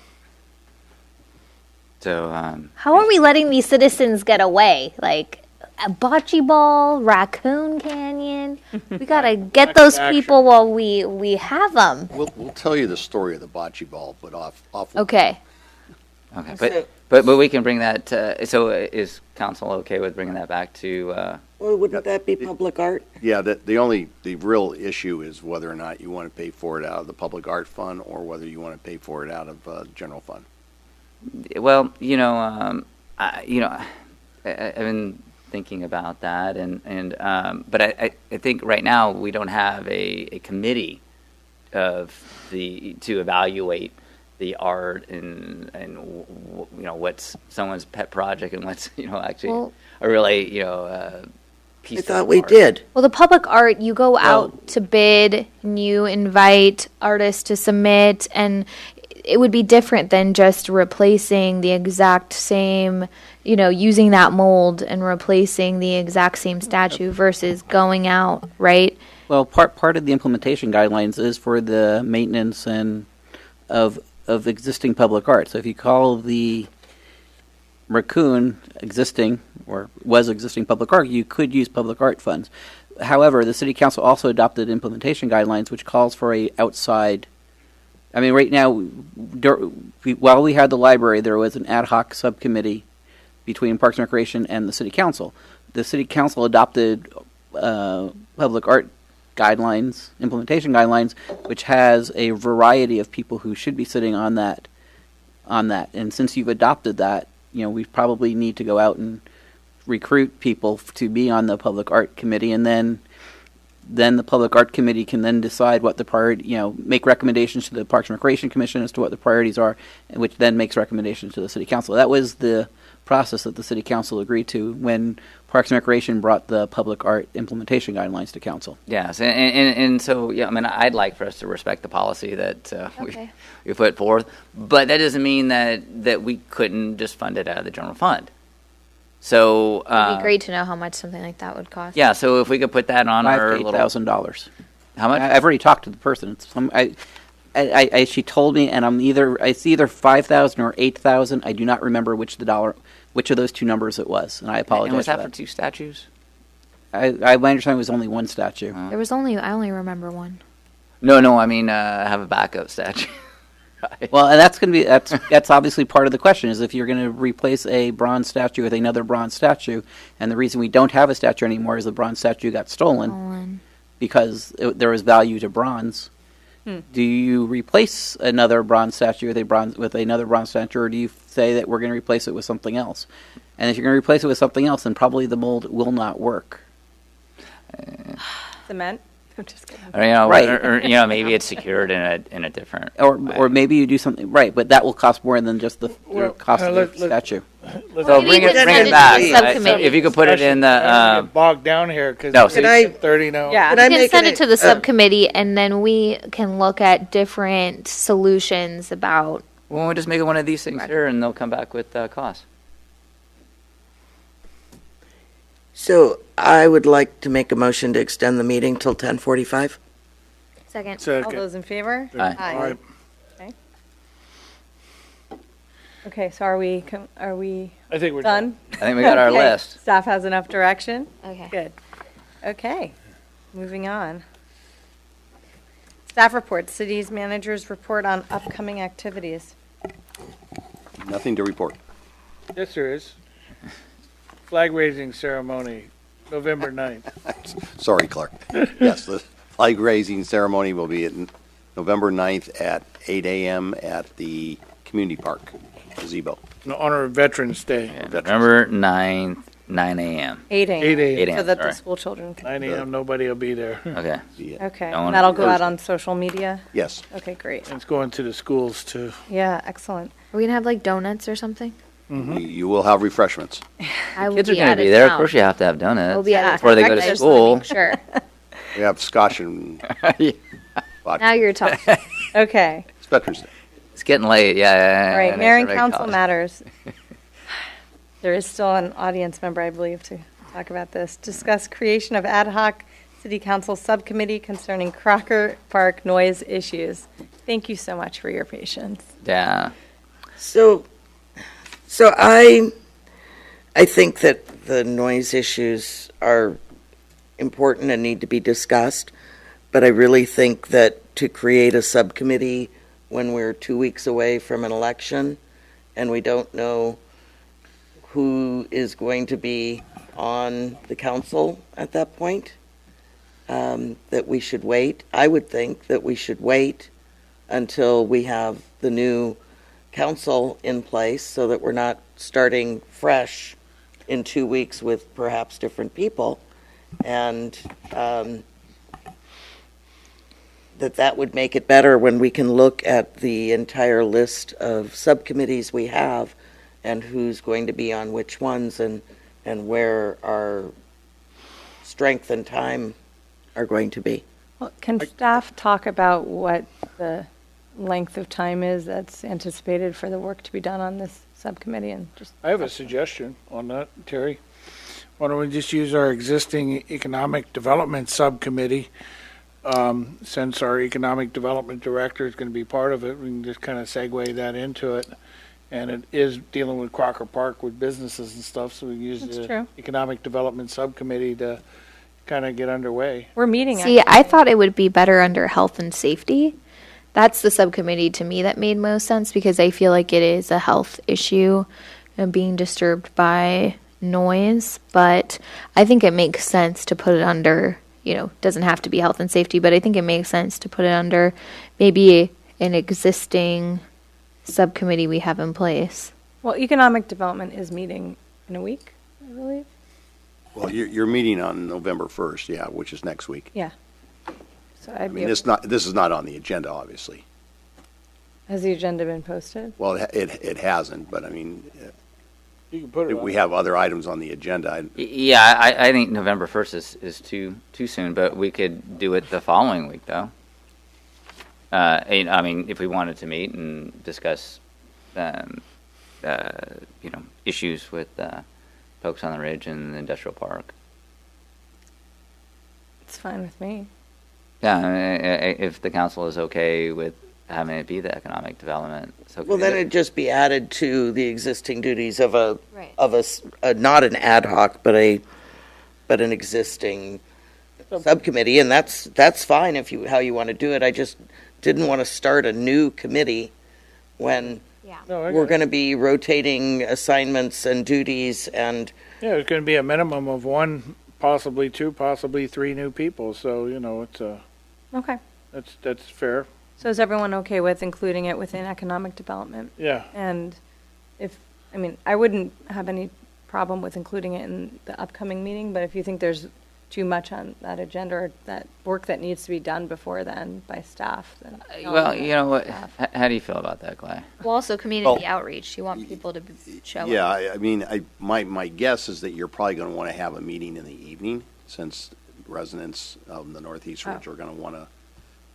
Speaker 3: So
Speaker 5: How are we letting these citizens get away? Like a bocce ball, Raccoon Canyon. We gotta get those
Speaker 2: Action.
Speaker 5: people while we have them.
Speaker 7: We'll tell you the story of the bocce ball, but off.
Speaker 5: Okay.
Speaker 3: okay, but we can bring that. So is council okay with bringing that back to?
Speaker 6: Well, wouldn't that be public art?
Speaker 7: Yeah, the real issue is whether or not you want to pay for it out of the public art fund or whether you want to pay for it out of general fund.
Speaker 3: Well, I've been thinking about that, but I think right now we don't have a committee to evaluate the art and what's someone's pet project and what's actually
Speaker 5: Well-
Speaker 3: a really piece.
Speaker 6: I
Speaker 3: of
Speaker 6: thought we
Speaker 3: art.
Speaker 6: did.
Speaker 5: Well, the public art, you go out to bid, and you invite artists to submit, and it would be different than just replacing the exact same, using that mold and replacing the exact same statue versus going out, right?
Speaker 4: Well, part of the implementation guidelines is for the maintenance and of existing public art. So if you call the raccoon existing or was existing public art, you could use public art funds. However, the city council also adopted implementation guidelines, which calls for a outside. I mean, right now, while we had the library, there was an ad hoc subcommittee between Parks and Recreation and the city council. The city council adopted public art guidelines, implementation guidelines, which has a variety of people who should be sitting on that. And since you've adopted that, we probably need to go out and recruit people to be on the public art committee, and then the public art committee can then decide what the priority, make recommendations to the Parks and Recreation Commission as to what the priorities are, which then makes recommendations to the city council. That was the process that the city council agreed to when Parks and Recreation brought the public art implementation guidelines to council.
Speaker 3: Yes, and so I'd like for us to respect the policy that
Speaker 5: Okay.
Speaker 3: we put forth, but that doesn't mean that we couldn't just fund it out of the general fund. So
Speaker 5: It'd be great to know how much something like that would cost.
Speaker 3: yeah, so if we could put that on our
Speaker 4: $5,000 to
Speaker 3: little
Speaker 4: $8,000.
Speaker 3: how much?
Speaker 4: I've already talked to the person. She told me, and it's either 5,000 or 8,000. I do not remember which of those two numbers it was, and I apologize.
Speaker 3: And was that
Speaker 4: for
Speaker 3: for two statues?
Speaker 4: my understanding it was only one statue.
Speaker 5: I only remember one.
Speaker 3: No, I mean have a backup statue. Right.
Speaker 4: Well, and that's obviously part of the question, is if you're going to replace a bronze statue with another bronze statue, and the reason we don't have a statue anymore is the bronze statue got stolen because there was value to bronze. Do you replace another bronze statue with another bronze statue, or do you say that we're going to replace it with something else? And if you're going to replace it with something else, then probably the mold will not work.
Speaker 1: Cement? I'm just kidding.
Speaker 3: Or,
Speaker 4: Right.
Speaker 3: or maybe it's secured in a different
Speaker 4: Or
Speaker 3: way.
Speaker 4: maybe you do something right, but that will cost more than just the cost of the statue.
Speaker 3: So
Speaker 5: Maybe
Speaker 3: bring
Speaker 5: you
Speaker 3: it
Speaker 5: could send it
Speaker 3: back.
Speaker 5: to the subcommittee.
Speaker 3: If you could put it in
Speaker 2: I
Speaker 3: the
Speaker 2: get bogged down here because
Speaker 3: no,
Speaker 2: it's
Speaker 3: so-
Speaker 6: Can I-
Speaker 2: 30 now.
Speaker 1: Yeah.
Speaker 6: Can
Speaker 5: We
Speaker 6: I
Speaker 5: can
Speaker 6: make
Speaker 5: send
Speaker 6: an-
Speaker 5: it to the subcommittee, and then we can look at different solutions about.
Speaker 3: Well, we'll just make it one of these things here, and they'll come back with costs.
Speaker 6: So I would like to make a motion to extend the meeting till 10:45.
Speaker 5: Second.
Speaker 2: So,
Speaker 1: All those in favor?
Speaker 3: Aye.
Speaker 2: all right.
Speaker 1: Okay, so are we
Speaker 2: I think we're
Speaker 1: done?
Speaker 3: I think we got our
Speaker 1: Okay.
Speaker 3: list.
Speaker 1: Staff has enough direction?
Speaker 5: Okay.
Speaker 1: Good. Okay, moving on. Staff reports, city's managers report on upcoming activities.
Speaker 7: Nothing to report.
Speaker 2: Yes, there is. Flag raising ceremony, November 9th.
Speaker 7: Sorry, Clark. Yes, the flag raising ceremony will be at November 9th at 8 a.m. at the community park gazebo.
Speaker 2: In honor of Veterans Day.
Speaker 3: Yeah, November 9th, 9 a.m.
Speaker 1: 8 a.m.
Speaker 2: 8 a.m.
Speaker 3: 8 a.m.,
Speaker 1: So that
Speaker 3: sorry.
Speaker 1: the school children can.
Speaker 2: 9 a.m. Nobody will be there.
Speaker 3: Okay.
Speaker 7: Yeah.
Speaker 1: Okay,
Speaker 3: Don't
Speaker 1: and that'll
Speaker 3: wanna-
Speaker 1: go out on social media?
Speaker 7: Yes.
Speaker 1: Okay, great.
Speaker 2: It's going to the schools too.
Speaker 1: Yeah, excellent.
Speaker 5: Are we gonna have like donuts or something?
Speaker 7: You will have refreshments.
Speaker 5: I will
Speaker 3: Kids are
Speaker 5: be
Speaker 3: going
Speaker 5: out
Speaker 3: to be
Speaker 5: of
Speaker 3: there. Of
Speaker 5: town.
Speaker 3: course, you have to have donuts
Speaker 5: We'll be out of
Speaker 3: before they go to
Speaker 5: breakfast.
Speaker 3: school.
Speaker 5: Sure.
Speaker 7: We have scotch and vodka.
Speaker 5: Now you're talking.
Speaker 1: Okay,
Speaker 7: It's Veterans Day.
Speaker 3: It's getting late. Yeah.
Speaker 1: all right,
Speaker 3: and
Speaker 1: mayor
Speaker 3: it's
Speaker 1: and
Speaker 3: already
Speaker 1: council
Speaker 3: college.
Speaker 1: matters. There is still an audience member, I believe, to talk about this. Discuss creation of ad hoc city council subcommittee concerning Crocker Park noise issues. Thank you so much for your patience.
Speaker 3: Yeah.
Speaker 6: So I think that the noise issues are important and need to be discussed, but I really think that to create a subcommittee when we're 2 weeks away from an election and we don't know who is going to be on the council at that point, that we should wait. I would think that we should wait until we have the new council in place so that we're not starting fresh in 2 weeks with perhaps different people. And that would make it better when we can look at the entire list of subcommittees we have and who's going to be on which ones and where our strength and time are going to be.
Speaker 1: Well, can staff talk about what the length of time is that's anticipated for the work to be done on this subcommittee and just?
Speaker 2: I have a suggestion on that, Terry. Why don't we just use our existing economic development subcommittee? Since our economic development director is going to be part of it, we can just kind of segue that into it. And it is dealing with Crocker Park with businesses and stuff, so we can use
Speaker 1: That's
Speaker 2: the
Speaker 1: true.
Speaker 2: economic development subcommittee to kind of get underway.
Speaker 1: We're meeting.
Speaker 5: See,
Speaker 1: actually.
Speaker 5: I thought it would be better under health and safety. That's the subcommittee to me that made most sense because I feel like it is a health issue being disturbed by noise. But I think it makes sense to put it under, doesn't have to be health and safety, but I think it makes sense to put it under maybe an existing subcommittee we have in place.
Speaker 1: Well, economic development is meeting in a week, I believe.
Speaker 7: Well, you're meeting on November 1st, yeah, which is next week.
Speaker 1: Yeah. So
Speaker 7: I mean, this is not on the agenda, obviously.
Speaker 1: Has the agenda been posted?
Speaker 7: Well, it hasn't, but I mean,
Speaker 2: You can put it
Speaker 7: if
Speaker 2: on.
Speaker 7: we have other items on the agenda,
Speaker 3: Yeah, I think November 1st is too soon, but we could do it the following week, though. I mean, if we wanted to meet and discuss, issues with folks on the Ridge and the industrial park.
Speaker 1: It's fine with me.
Speaker 3: Yeah, I mean, if the council is okay with having it be the economic development, it's okay.
Speaker 6: Well, then it'd just be added to the existing duties of
Speaker 5: Right.
Speaker 6: not an ad hoc, but an existing subcommittee, and that's fine how you want to do it. I just didn't want to start a new committee when
Speaker 2: No, I
Speaker 6: we're
Speaker 2: got it.
Speaker 6: going to be rotating assignments and duties and
Speaker 2: Yeah, it's going to be a minimum of one, possibly two, possibly three new people. So, it's
Speaker 1: Okay.
Speaker 2: that's fair.
Speaker 1: So is everyone okay with including it within economic development?
Speaker 2: Yeah.
Speaker 1: And I wouldn't have any problem with including it in the upcoming meeting, but if you think there's too much on that agenda or that work that needs to be done before then by staff, then.
Speaker 3: Well, you know what? How do you feel about that, Clay?
Speaker 5: Well, also community
Speaker 7: Well,
Speaker 5: outreach. You want people to show up.
Speaker 7: yeah, I mean, my guess is that you're probably going to want to have a meeting in the evening, since residents of the Northeast Ridge are going to want to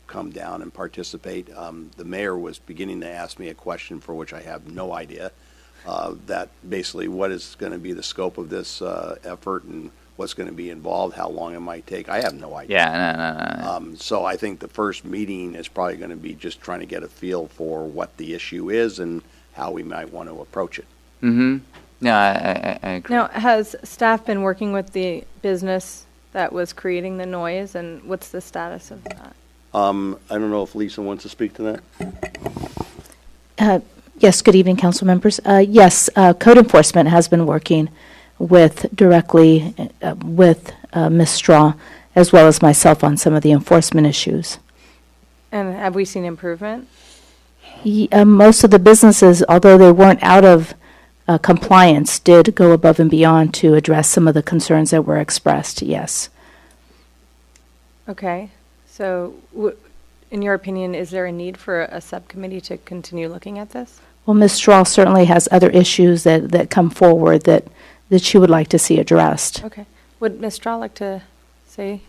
Speaker 7: come down and participate. The mayor was beginning to ask me a question for which I have no idea, that basically what is going to be the scope of this effort and what's going to be involved, how long it might take. I have no idea.
Speaker 3: Yeah, no.
Speaker 7: So I think the first meeting is probably going to be just trying to get a feel for what the issue is and how we might want to approach it.
Speaker 3: Mm-hmm. No, I agree.
Speaker 1: Now, has staff been working with the business that was creating the noise, and what's the status of that?
Speaker 7: I don't know if Lisa wants to speak to that.
Speaker 9: Yes, good evening, council members. Yes, code enforcement has been working directly with Ms. Straw, as well as myself on some of the enforcement issues.
Speaker 1: And have we seen improvement?
Speaker 9: Most of the businesses, although they weren't out of compliance, did go above and beyond to address some of the concerns that were expressed, yes.
Speaker 1: Okay, so in your opinion, is there a need for a subcommittee to continue looking at this?
Speaker 9: Well, Ms. Straw certainly has other issues that come forward that she would like to see addressed.
Speaker 1: Okay. Would Ms. Straw like to say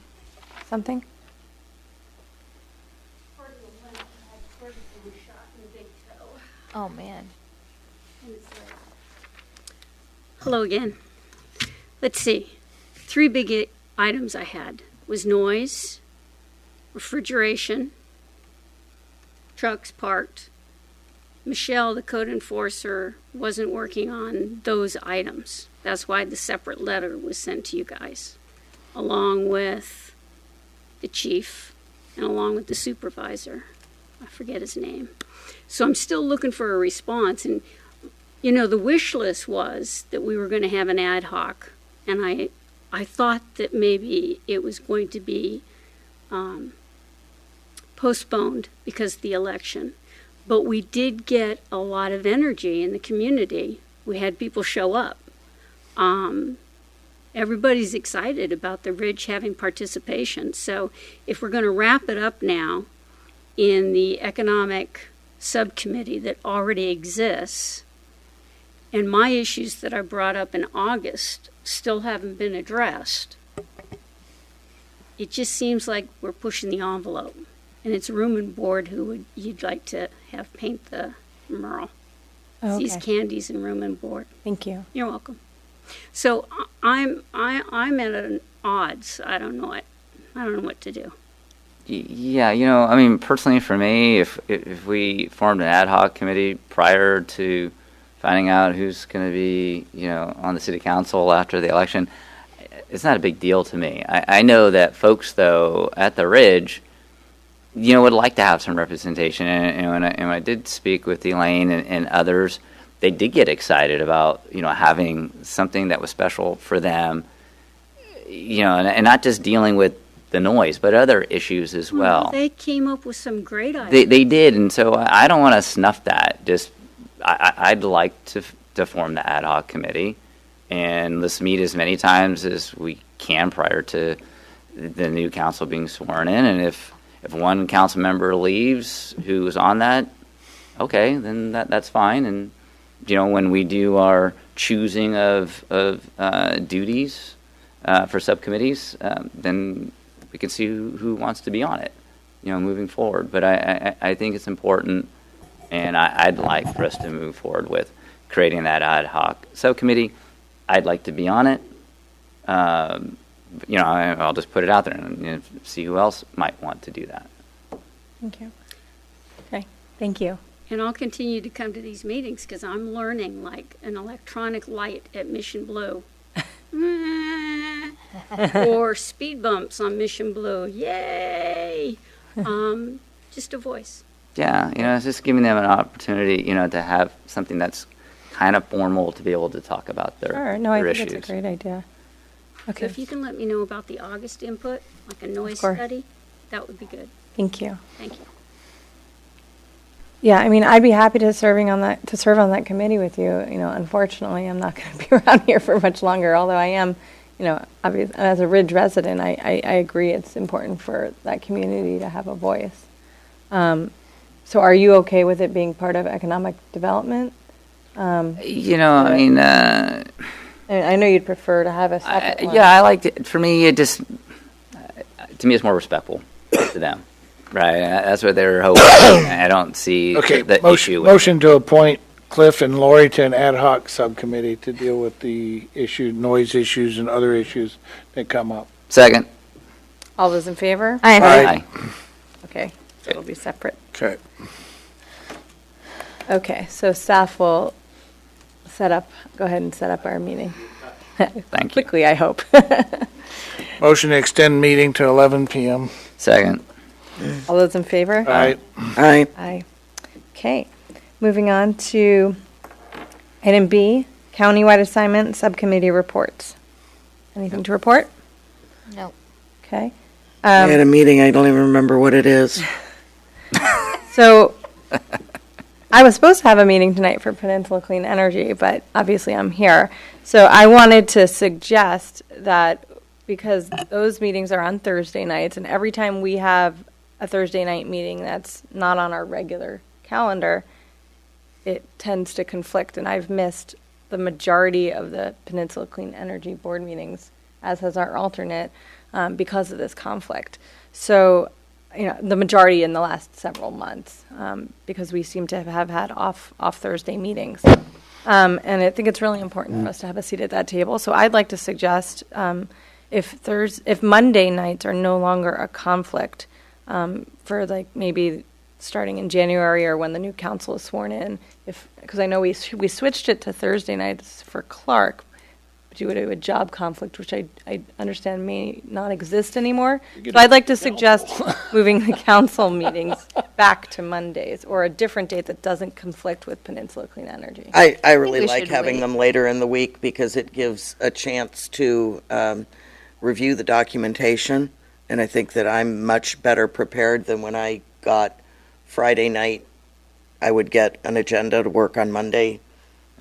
Speaker 1: something?
Speaker 5: Oh, man.
Speaker 10: Hello again. Let's see. 3 big items I had was noise, refrigeration, trucks parked. Michelle, the code enforcer, wasn't working on those items. That's why the separate letter was sent to you guys, along with the chief and along with the supervisor. I forget his name. So I'm still looking for a response. And, you know, the wish list was that we were going to have an ad hoc. And I thought that maybe it was going to be postponed because of the election. But we did get a lot of energy in the community. We had people show up. Everybody's excited about the Ridge having participation. So if we're going to wrap it up now in the economic subcommittee that already exists, and my issues that I brought up in August still haven't been addressed, it just seems like we're pushing the envelope. And it's room and board who you'd like to have paint the mural.
Speaker 1: Oh,
Speaker 10: These
Speaker 1: okay.
Speaker 10: candies and room and board.
Speaker 1: Thank you.
Speaker 10: You're welcome. So I'm at an odds. I don't know what to do.
Speaker 3: Yeah, you know, I mean, personally for me, if we formed an ad hoc committee prior to finding out who's going to be, you know, on the city council after the election, it's not a big deal to me. I know that folks, though, at the Ridge, you know, would like to have some representation. And when I did speak with Elaine and others, they did get excited about, you know, having something that was special for them, you know, and not just dealing with the noise, but other issues as well.
Speaker 10: They came up with some great ideas.
Speaker 3: They did, and so I don't want to snuff that. Just I'd like to form the ad hoc committee, and let's meet as many times as we can prior to the new council being sworn in. And if one council member leaves who was on that, okay, then that's fine. And you know, when we do our choosing of duties for subcommittees, then we can see who wants to be on it, you know, moving forward. But I think it's important, and I'd like for us to move forward with creating that ad hoc subcommittee. I'd like to be on it. You know, I'll just put it out there and, you know, see who else might want to do that.
Speaker 1: Thank you. Okay, thank you.
Speaker 10: And I'll continue to come to these meetings because I'm learning like an electronic light at Mission Blue. Or speed bumps on Mission Blue. Yay! Just a voice.
Speaker 3: Yeah, you know, it's just giving them an opportunity, you know, to have something that's kind of formal to be able to talk about their
Speaker 1: Sure, no, I
Speaker 3: their
Speaker 1: think
Speaker 3: issues.
Speaker 1: it's a great idea.
Speaker 10: So
Speaker 1: Okay,
Speaker 10: if you can let me know about the August input, like a noise
Speaker 1: course.
Speaker 10: study, that would be good.
Speaker 1: thank you.
Speaker 10: Thank you.
Speaker 1: Yeah, I mean, I'd be happy to serve on that committee with you. You know, unfortunately, I'm not going to be around here for much longer, although I am, you know, obviously, as a Ridge resident, I agree it's important for that community to have a voice. So are you okay with it being part of economic development?
Speaker 3: You know, I mean,
Speaker 1: I know you'd prefer to have a separate one.
Speaker 3: yeah, I like it. For me, it just, to me, it's more respectful to them, right? That's what they're hoping. I don't see
Speaker 2: Okay,
Speaker 3: the issue with
Speaker 2: motion to appoint Cliff and Lori to an ad hoc subcommittee to deal with the noise issues and other issues that come up.
Speaker 3: Second.
Speaker 1: All those in favor?
Speaker 3: Aye.
Speaker 1: Okay, so it'll be separate.
Speaker 2: Okay.
Speaker 1: Okay, so staff will go ahead and set up our meeting.
Speaker 3: Thank you.
Speaker 1: Quickly, I hope.
Speaker 2: Motion to extend meeting to 11 PM.
Speaker 3: Second.
Speaker 1: All those in favor?
Speaker 2: Aye.
Speaker 6: Aye.
Speaker 1: Aye. Okay. Moving on to item B, countywide assignment subcommittee reports. Anything to report?
Speaker 5: No.
Speaker 1: Okay.
Speaker 6: I had a meeting, I don't even remember what it is.
Speaker 1: So I was supposed to have a meeting tonight for Peninsula Clean Energy, but obviously I'm here. So I wanted to suggest that because those meetings are on Thursday nights, and every time we have a Thursday night meeting that's not on our regular calendar, it tends to conflict, and I've missed the majority of the Peninsula Clean Energy Board meetings, as has our alternate, because of this conflict. So, the majority in the last several months, because we seem to have had off Thursday meetings. And I think it's really important for us to have a seat at that table. So I'd like to suggest if Monday nights are no longer a conflict, for maybe starting in January or when the new council is sworn in, because I know we switched it to Thursday nights for Clark due to a job conflict, which I understand may not exist anymore. So I'd like to suggest moving the council meetings back to Mondays or a different date that doesn't conflict with Peninsula Clean Energy.
Speaker 6: I really
Speaker 5: we
Speaker 6: like
Speaker 5: should
Speaker 6: having
Speaker 5: wait.
Speaker 6: them later in the week because it gives a chance to review the documentation. And I think that I'm much better prepared than when I got Friday night. I would get an agenda to work on Monday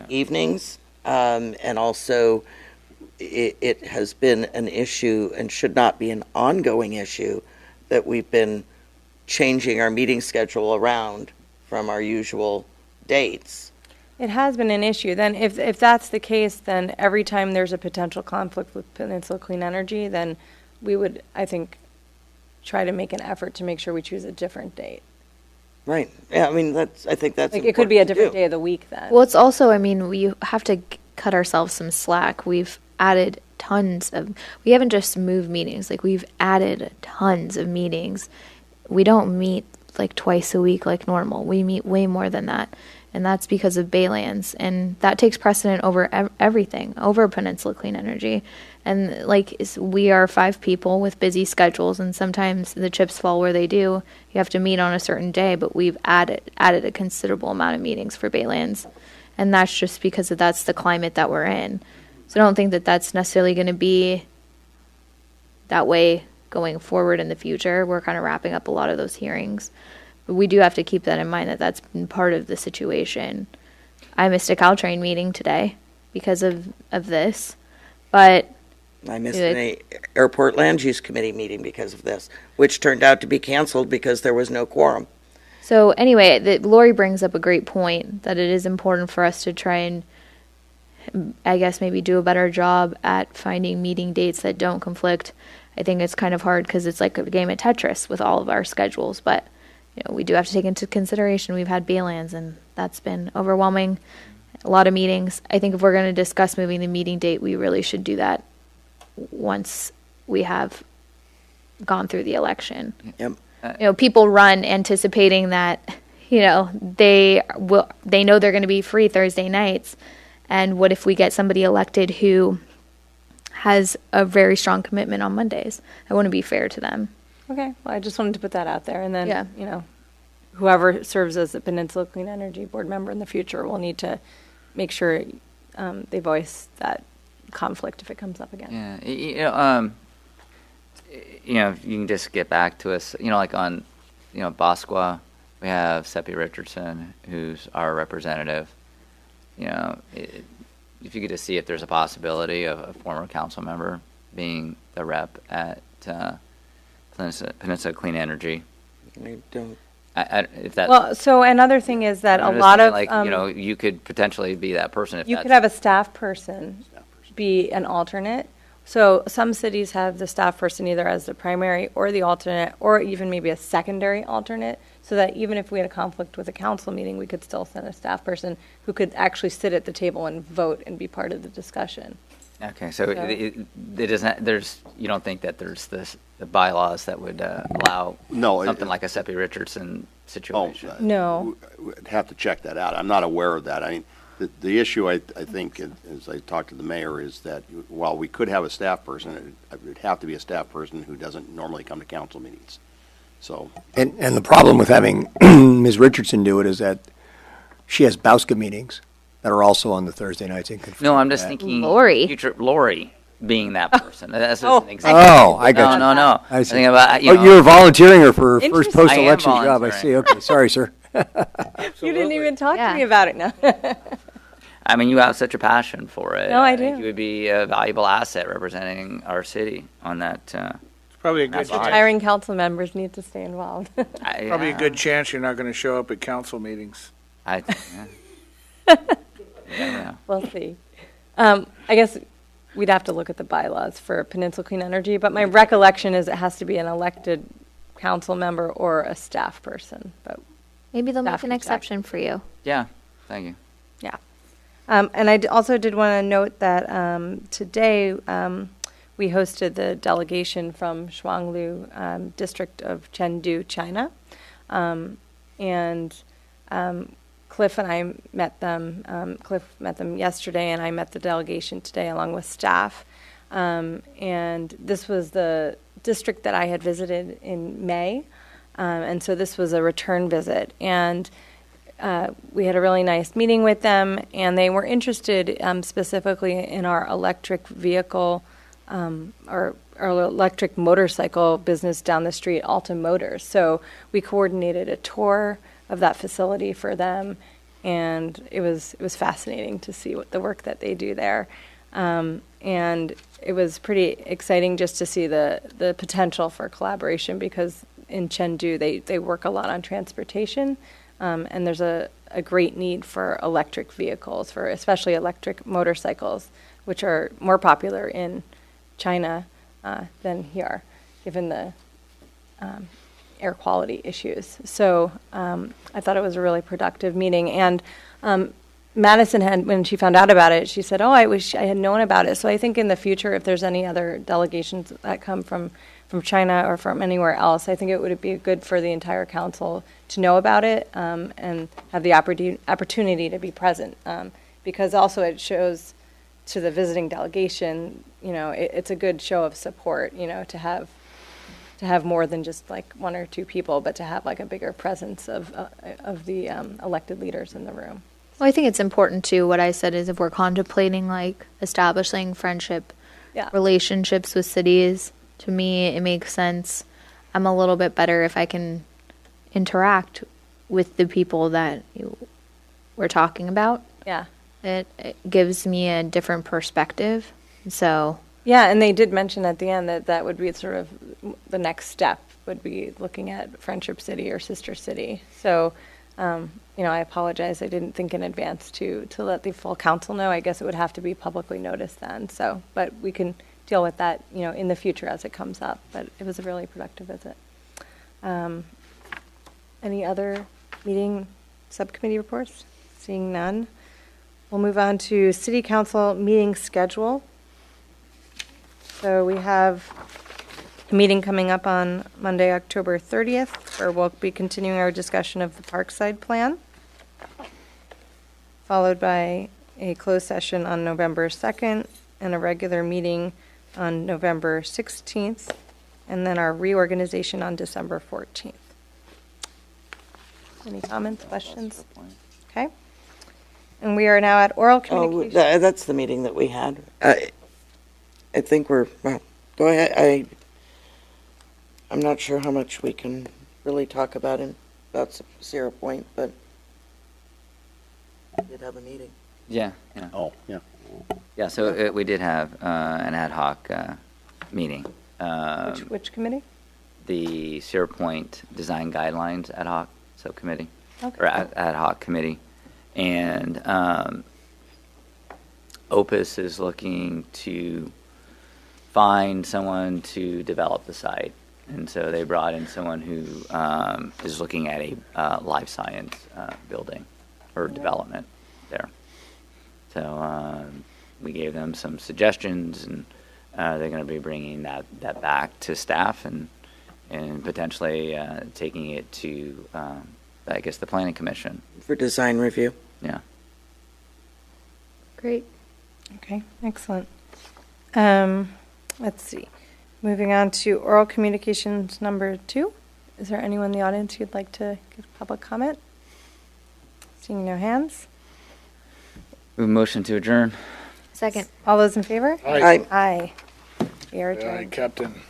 Speaker 6: evenings. And also, it has been an issue and should not be an ongoing issue that we've been changing our meeting schedule around from our usual dates.
Speaker 1: It has been an issue. Then if that's the case, then every time there's a potential conflict with Peninsula Clean Energy, then we would, I think, try to make an effort to make sure we choose a different date.
Speaker 6: Right. Yeah, I mean, I think that's
Speaker 1: Like, it could be a
Speaker 6: important to
Speaker 1: different
Speaker 6: do.
Speaker 1: day of the week then.
Speaker 5: Well, it's also, we have to cut ourselves some slack. We've added we haven't just moved meetings, we've added tons of meetings. We don't meet twice a week like normal. We meet way more than that. And that's because of Baylands. And that takes precedent over everything, over Peninsula Clean Energy. And we are 5 people with busy schedules, and sometimes the chips fall where they do. You have to meet on a certain day, but we've added a considerable amount of meetings for Baylands. And that's just because that's the climate that we're in. So I don't think that that's necessarily going to be that way going forward in the future. We're kind of wrapping up a lot of those hearings. But we do have to keep that in mind, that that's been part of the situation. I missed a Caltrain meeting today because of this, but
Speaker 6: I missed an airport land use committee meeting because of this, which turned out to be canceled because there was no quorum.
Speaker 5: so anyway, Lori brings up a great point that it is important for us to try and, I guess, maybe do a better job at finding meeting dates that don't conflict. I think it's kind of hard because it's like a game of Tetris with all of our schedules, but we do have to take into consideration we've had Baylands, and that's been overwhelming. A lot of meetings. I think if we're going to discuss moving the meeting date, we really should do that once we have gone through the election.
Speaker 6: Yep.
Speaker 5: People run anticipating that, they know they're going to be free Thursday nights. And what if we get somebody elected who has a very strong commitment on Mondays? I want to be fair to them.
Speaker 1: Okay, well, I just wanted to put that out there. And then,
Speaker 5: Yeah.
Speaker 1: Whoever serves as the Peninsula Clean Energy Board member in the future will need to make sure they voice that conflict if it comes up again.
Speaker 3: Yeah, you can just get back to us, on, Bosqua, we have Seppi Richardson, who's our representative. If you could just see if there's a possibility of a former council member being the rep at Peninsula Clean Energy.
Speaker 6: I don't.
Speaker 3: If that,
Speaker 1: Well, so another thing is that a
Speaker 3: I'm just
Speaker 1: lot of,
Speaker 3: thinking, you could potentially be that person if
Speaker 1: you
Speaker 3: that's.
Speaker 1: could have a staff person be an alternate. So some cities have the staff person either as the primary or the alternate, or even maybe a secondary alternate, so that even if we had a conflict with a council meeting, we could still send a staff person who could actually sit at the table and vote and be part of the discussion.
Speaker 3: Okay, so it isn't. You don't think that there's the bylaws that would allow something like a Seppi Richardson situation?
Speaker 1: No.
Speaker 7: We'd have to check that out. I'm not aware of that. I mean, the issue, I think, as I talked to the mayor, is that while we could have a staff person, it would have to be a staff person who doesn't normally come to council meetings. So.
Speaker 8: And the problem with having Ms. Richardson do it is that She has Bauska meetings that are also on the Thursday nights in conflict.
Speaker 3: No, I'm just
Speaker 8: with that.
Speaker 3: thinking
Speaker 5: Lori.
Speaker 3: future Lori being that person. That's just an
Speaker 8: Oh,
Speaker 3: example.
Speaker 8: I got
Speaker 3: No,
Speaker 8: you.
Speaker 3: no, no.
Speaker 8: I
Speaker 3: I
Speaker 8: see.
Speaker 3: think about,
Speaker 8: Oh, you're volunteering her for her first
Speaker 1: Interesting.
Speaker 8: post-election
Speaker 3: I am
Speaker 8: job. I see. Okay, sorry, sir.
Speaker 1: You didn't even talk
Speaker 5: Yeah.
Speaker 1: to me about it now.
Speaker 3: I mean, you have such a passion for it.
Speaker 1: No, I
Speaker 3: think
Speaker 1: do.
Speaker 3: you would be a valuable asset representing our city on that.
Speaker 2: It's probably a good
Speaker 3: That's
Speaker 2: chance.
Speaker 1: Retiring council members need to stay involved.
Speaker 2: Probably a good chance you're not going to show up at council meetings.
Speaker 3: I, yeah. Yeah.
Speaker 1: We'll see. I guess we'd have to look at the bylaws for Peninsula Clean Energy, but my recollection is it has to be an elected council member or a staff person. But
Speaker 5: Maybe they'll make
Speaker 1: Staff
Speaker 5: an
Speaker 1: can check.
Speaker 5: exception for you.
Speaker 3: Yeah, thank you.
Speaker 1: yeah. And I also did want to note that today we hosted the delegation from Shuanglu district of Chengdu, China. And Cliff and I met them. Cliff met them yesterday, and I met the delegation today along with staff. And this was the district that I had visited in May. And so this was a return visit. And we had a really nice meeting with them, and they were interested specifically in our electric vehicle or electric motorcycle business down the street, Alta Motors. So we coordinated a tour of that facility for them, and it was fascinating to see what the work that they do there. And it was pretty exciting just to see the potential for collaboration, because in Chengdu they work a lot on transportation, and there's a great need for electric vehicles, for especially electric motorcycles, which are more popular in China than here, given the air quality issues. So I thought it was a really productive meeting. And Madison had, when she found out about it, she said, "Oh, I wish I had known about it." So I think in the future, if there's any other delegations that come from China or from anywhere else, I think it would be good for the entire council to know about it and have the opportunity to be present, because also it shows to the visiting delegation, it's a good show of support, to have more than just like one or two people, but to have like a bigger presence of the elected leaders in the room.
Speaker 5: Well, I think it's important too. What I said is, if we're contemplating like establishing friendship relationships with cities, to me it makes sense. I'm a little bit better if I can interact with the people that we're talking about.
Speaker 1: Yeah.
Speaker 5: It gives me a different perspective. So
Speaker 1: Yeah, and they did mention at the end that would be sort of the next step, would be looking at Friendship City or Sister City. So, I apologize. I didn't think in advance to let the full council know. I guess it would have to be publicly noticed then. So, but we can deal with that, in the future as it comes up. But it was a really productive visit. Any other meeting subcommittee reports? Seeing none. We'll move on to City Council meeting schedule. So we have a meeting coming up on Monday, October 30th, where we'll be continuing our discussion of the Parkside Plan, followed by a closed session on November 2nd and a regular meeting on November 16th, and then our reorganization on December 14th. Any comments, questions? Okay. And we are now at oral communication.
Speaker 6: That's the meeting that we had. I think well, go ahead. I'm not sure how much we can really talk about Sierra Point, but we did have a meeting.
Speaker 3: Yeah.
Speaker 7: Oh, yeah.
Speaker 3: Yeah, so we did have an ad hoc meeting.
Speaker 1: Which committee?
Speaker 3: The Sierra Point Design Guidelines ad hoc subcommittee,
Speaker 1: Okay.
Speaker 3: or ad hoc committee. And Opus is looking to find someone to develop the site. And so they brought in someone who is looking at a life science building or development there. So we gave them some suggestions, and they're going to be bringing that back to staff and potentially taking it to, I guess, the Planning Commission.
Speaker 6: For design review.
Speaker 3: Yeah.
Speaker 5: great.
Speaker 1: Okay, excellent. Let's see. Moving on to oral communications number 2. Is there anyone in the audience who'd like to give public comment? Seeing no hands?
Speaker 3: We have a motion to adjourn.
Speaker 5: Second.
Speaker 1: All those in favor?
Speaker 2: Aye.
Speaker 1: Aye. We are
Speaker 2: Aye,
Speaker 1: adjourned.
Speaker 2: Captain.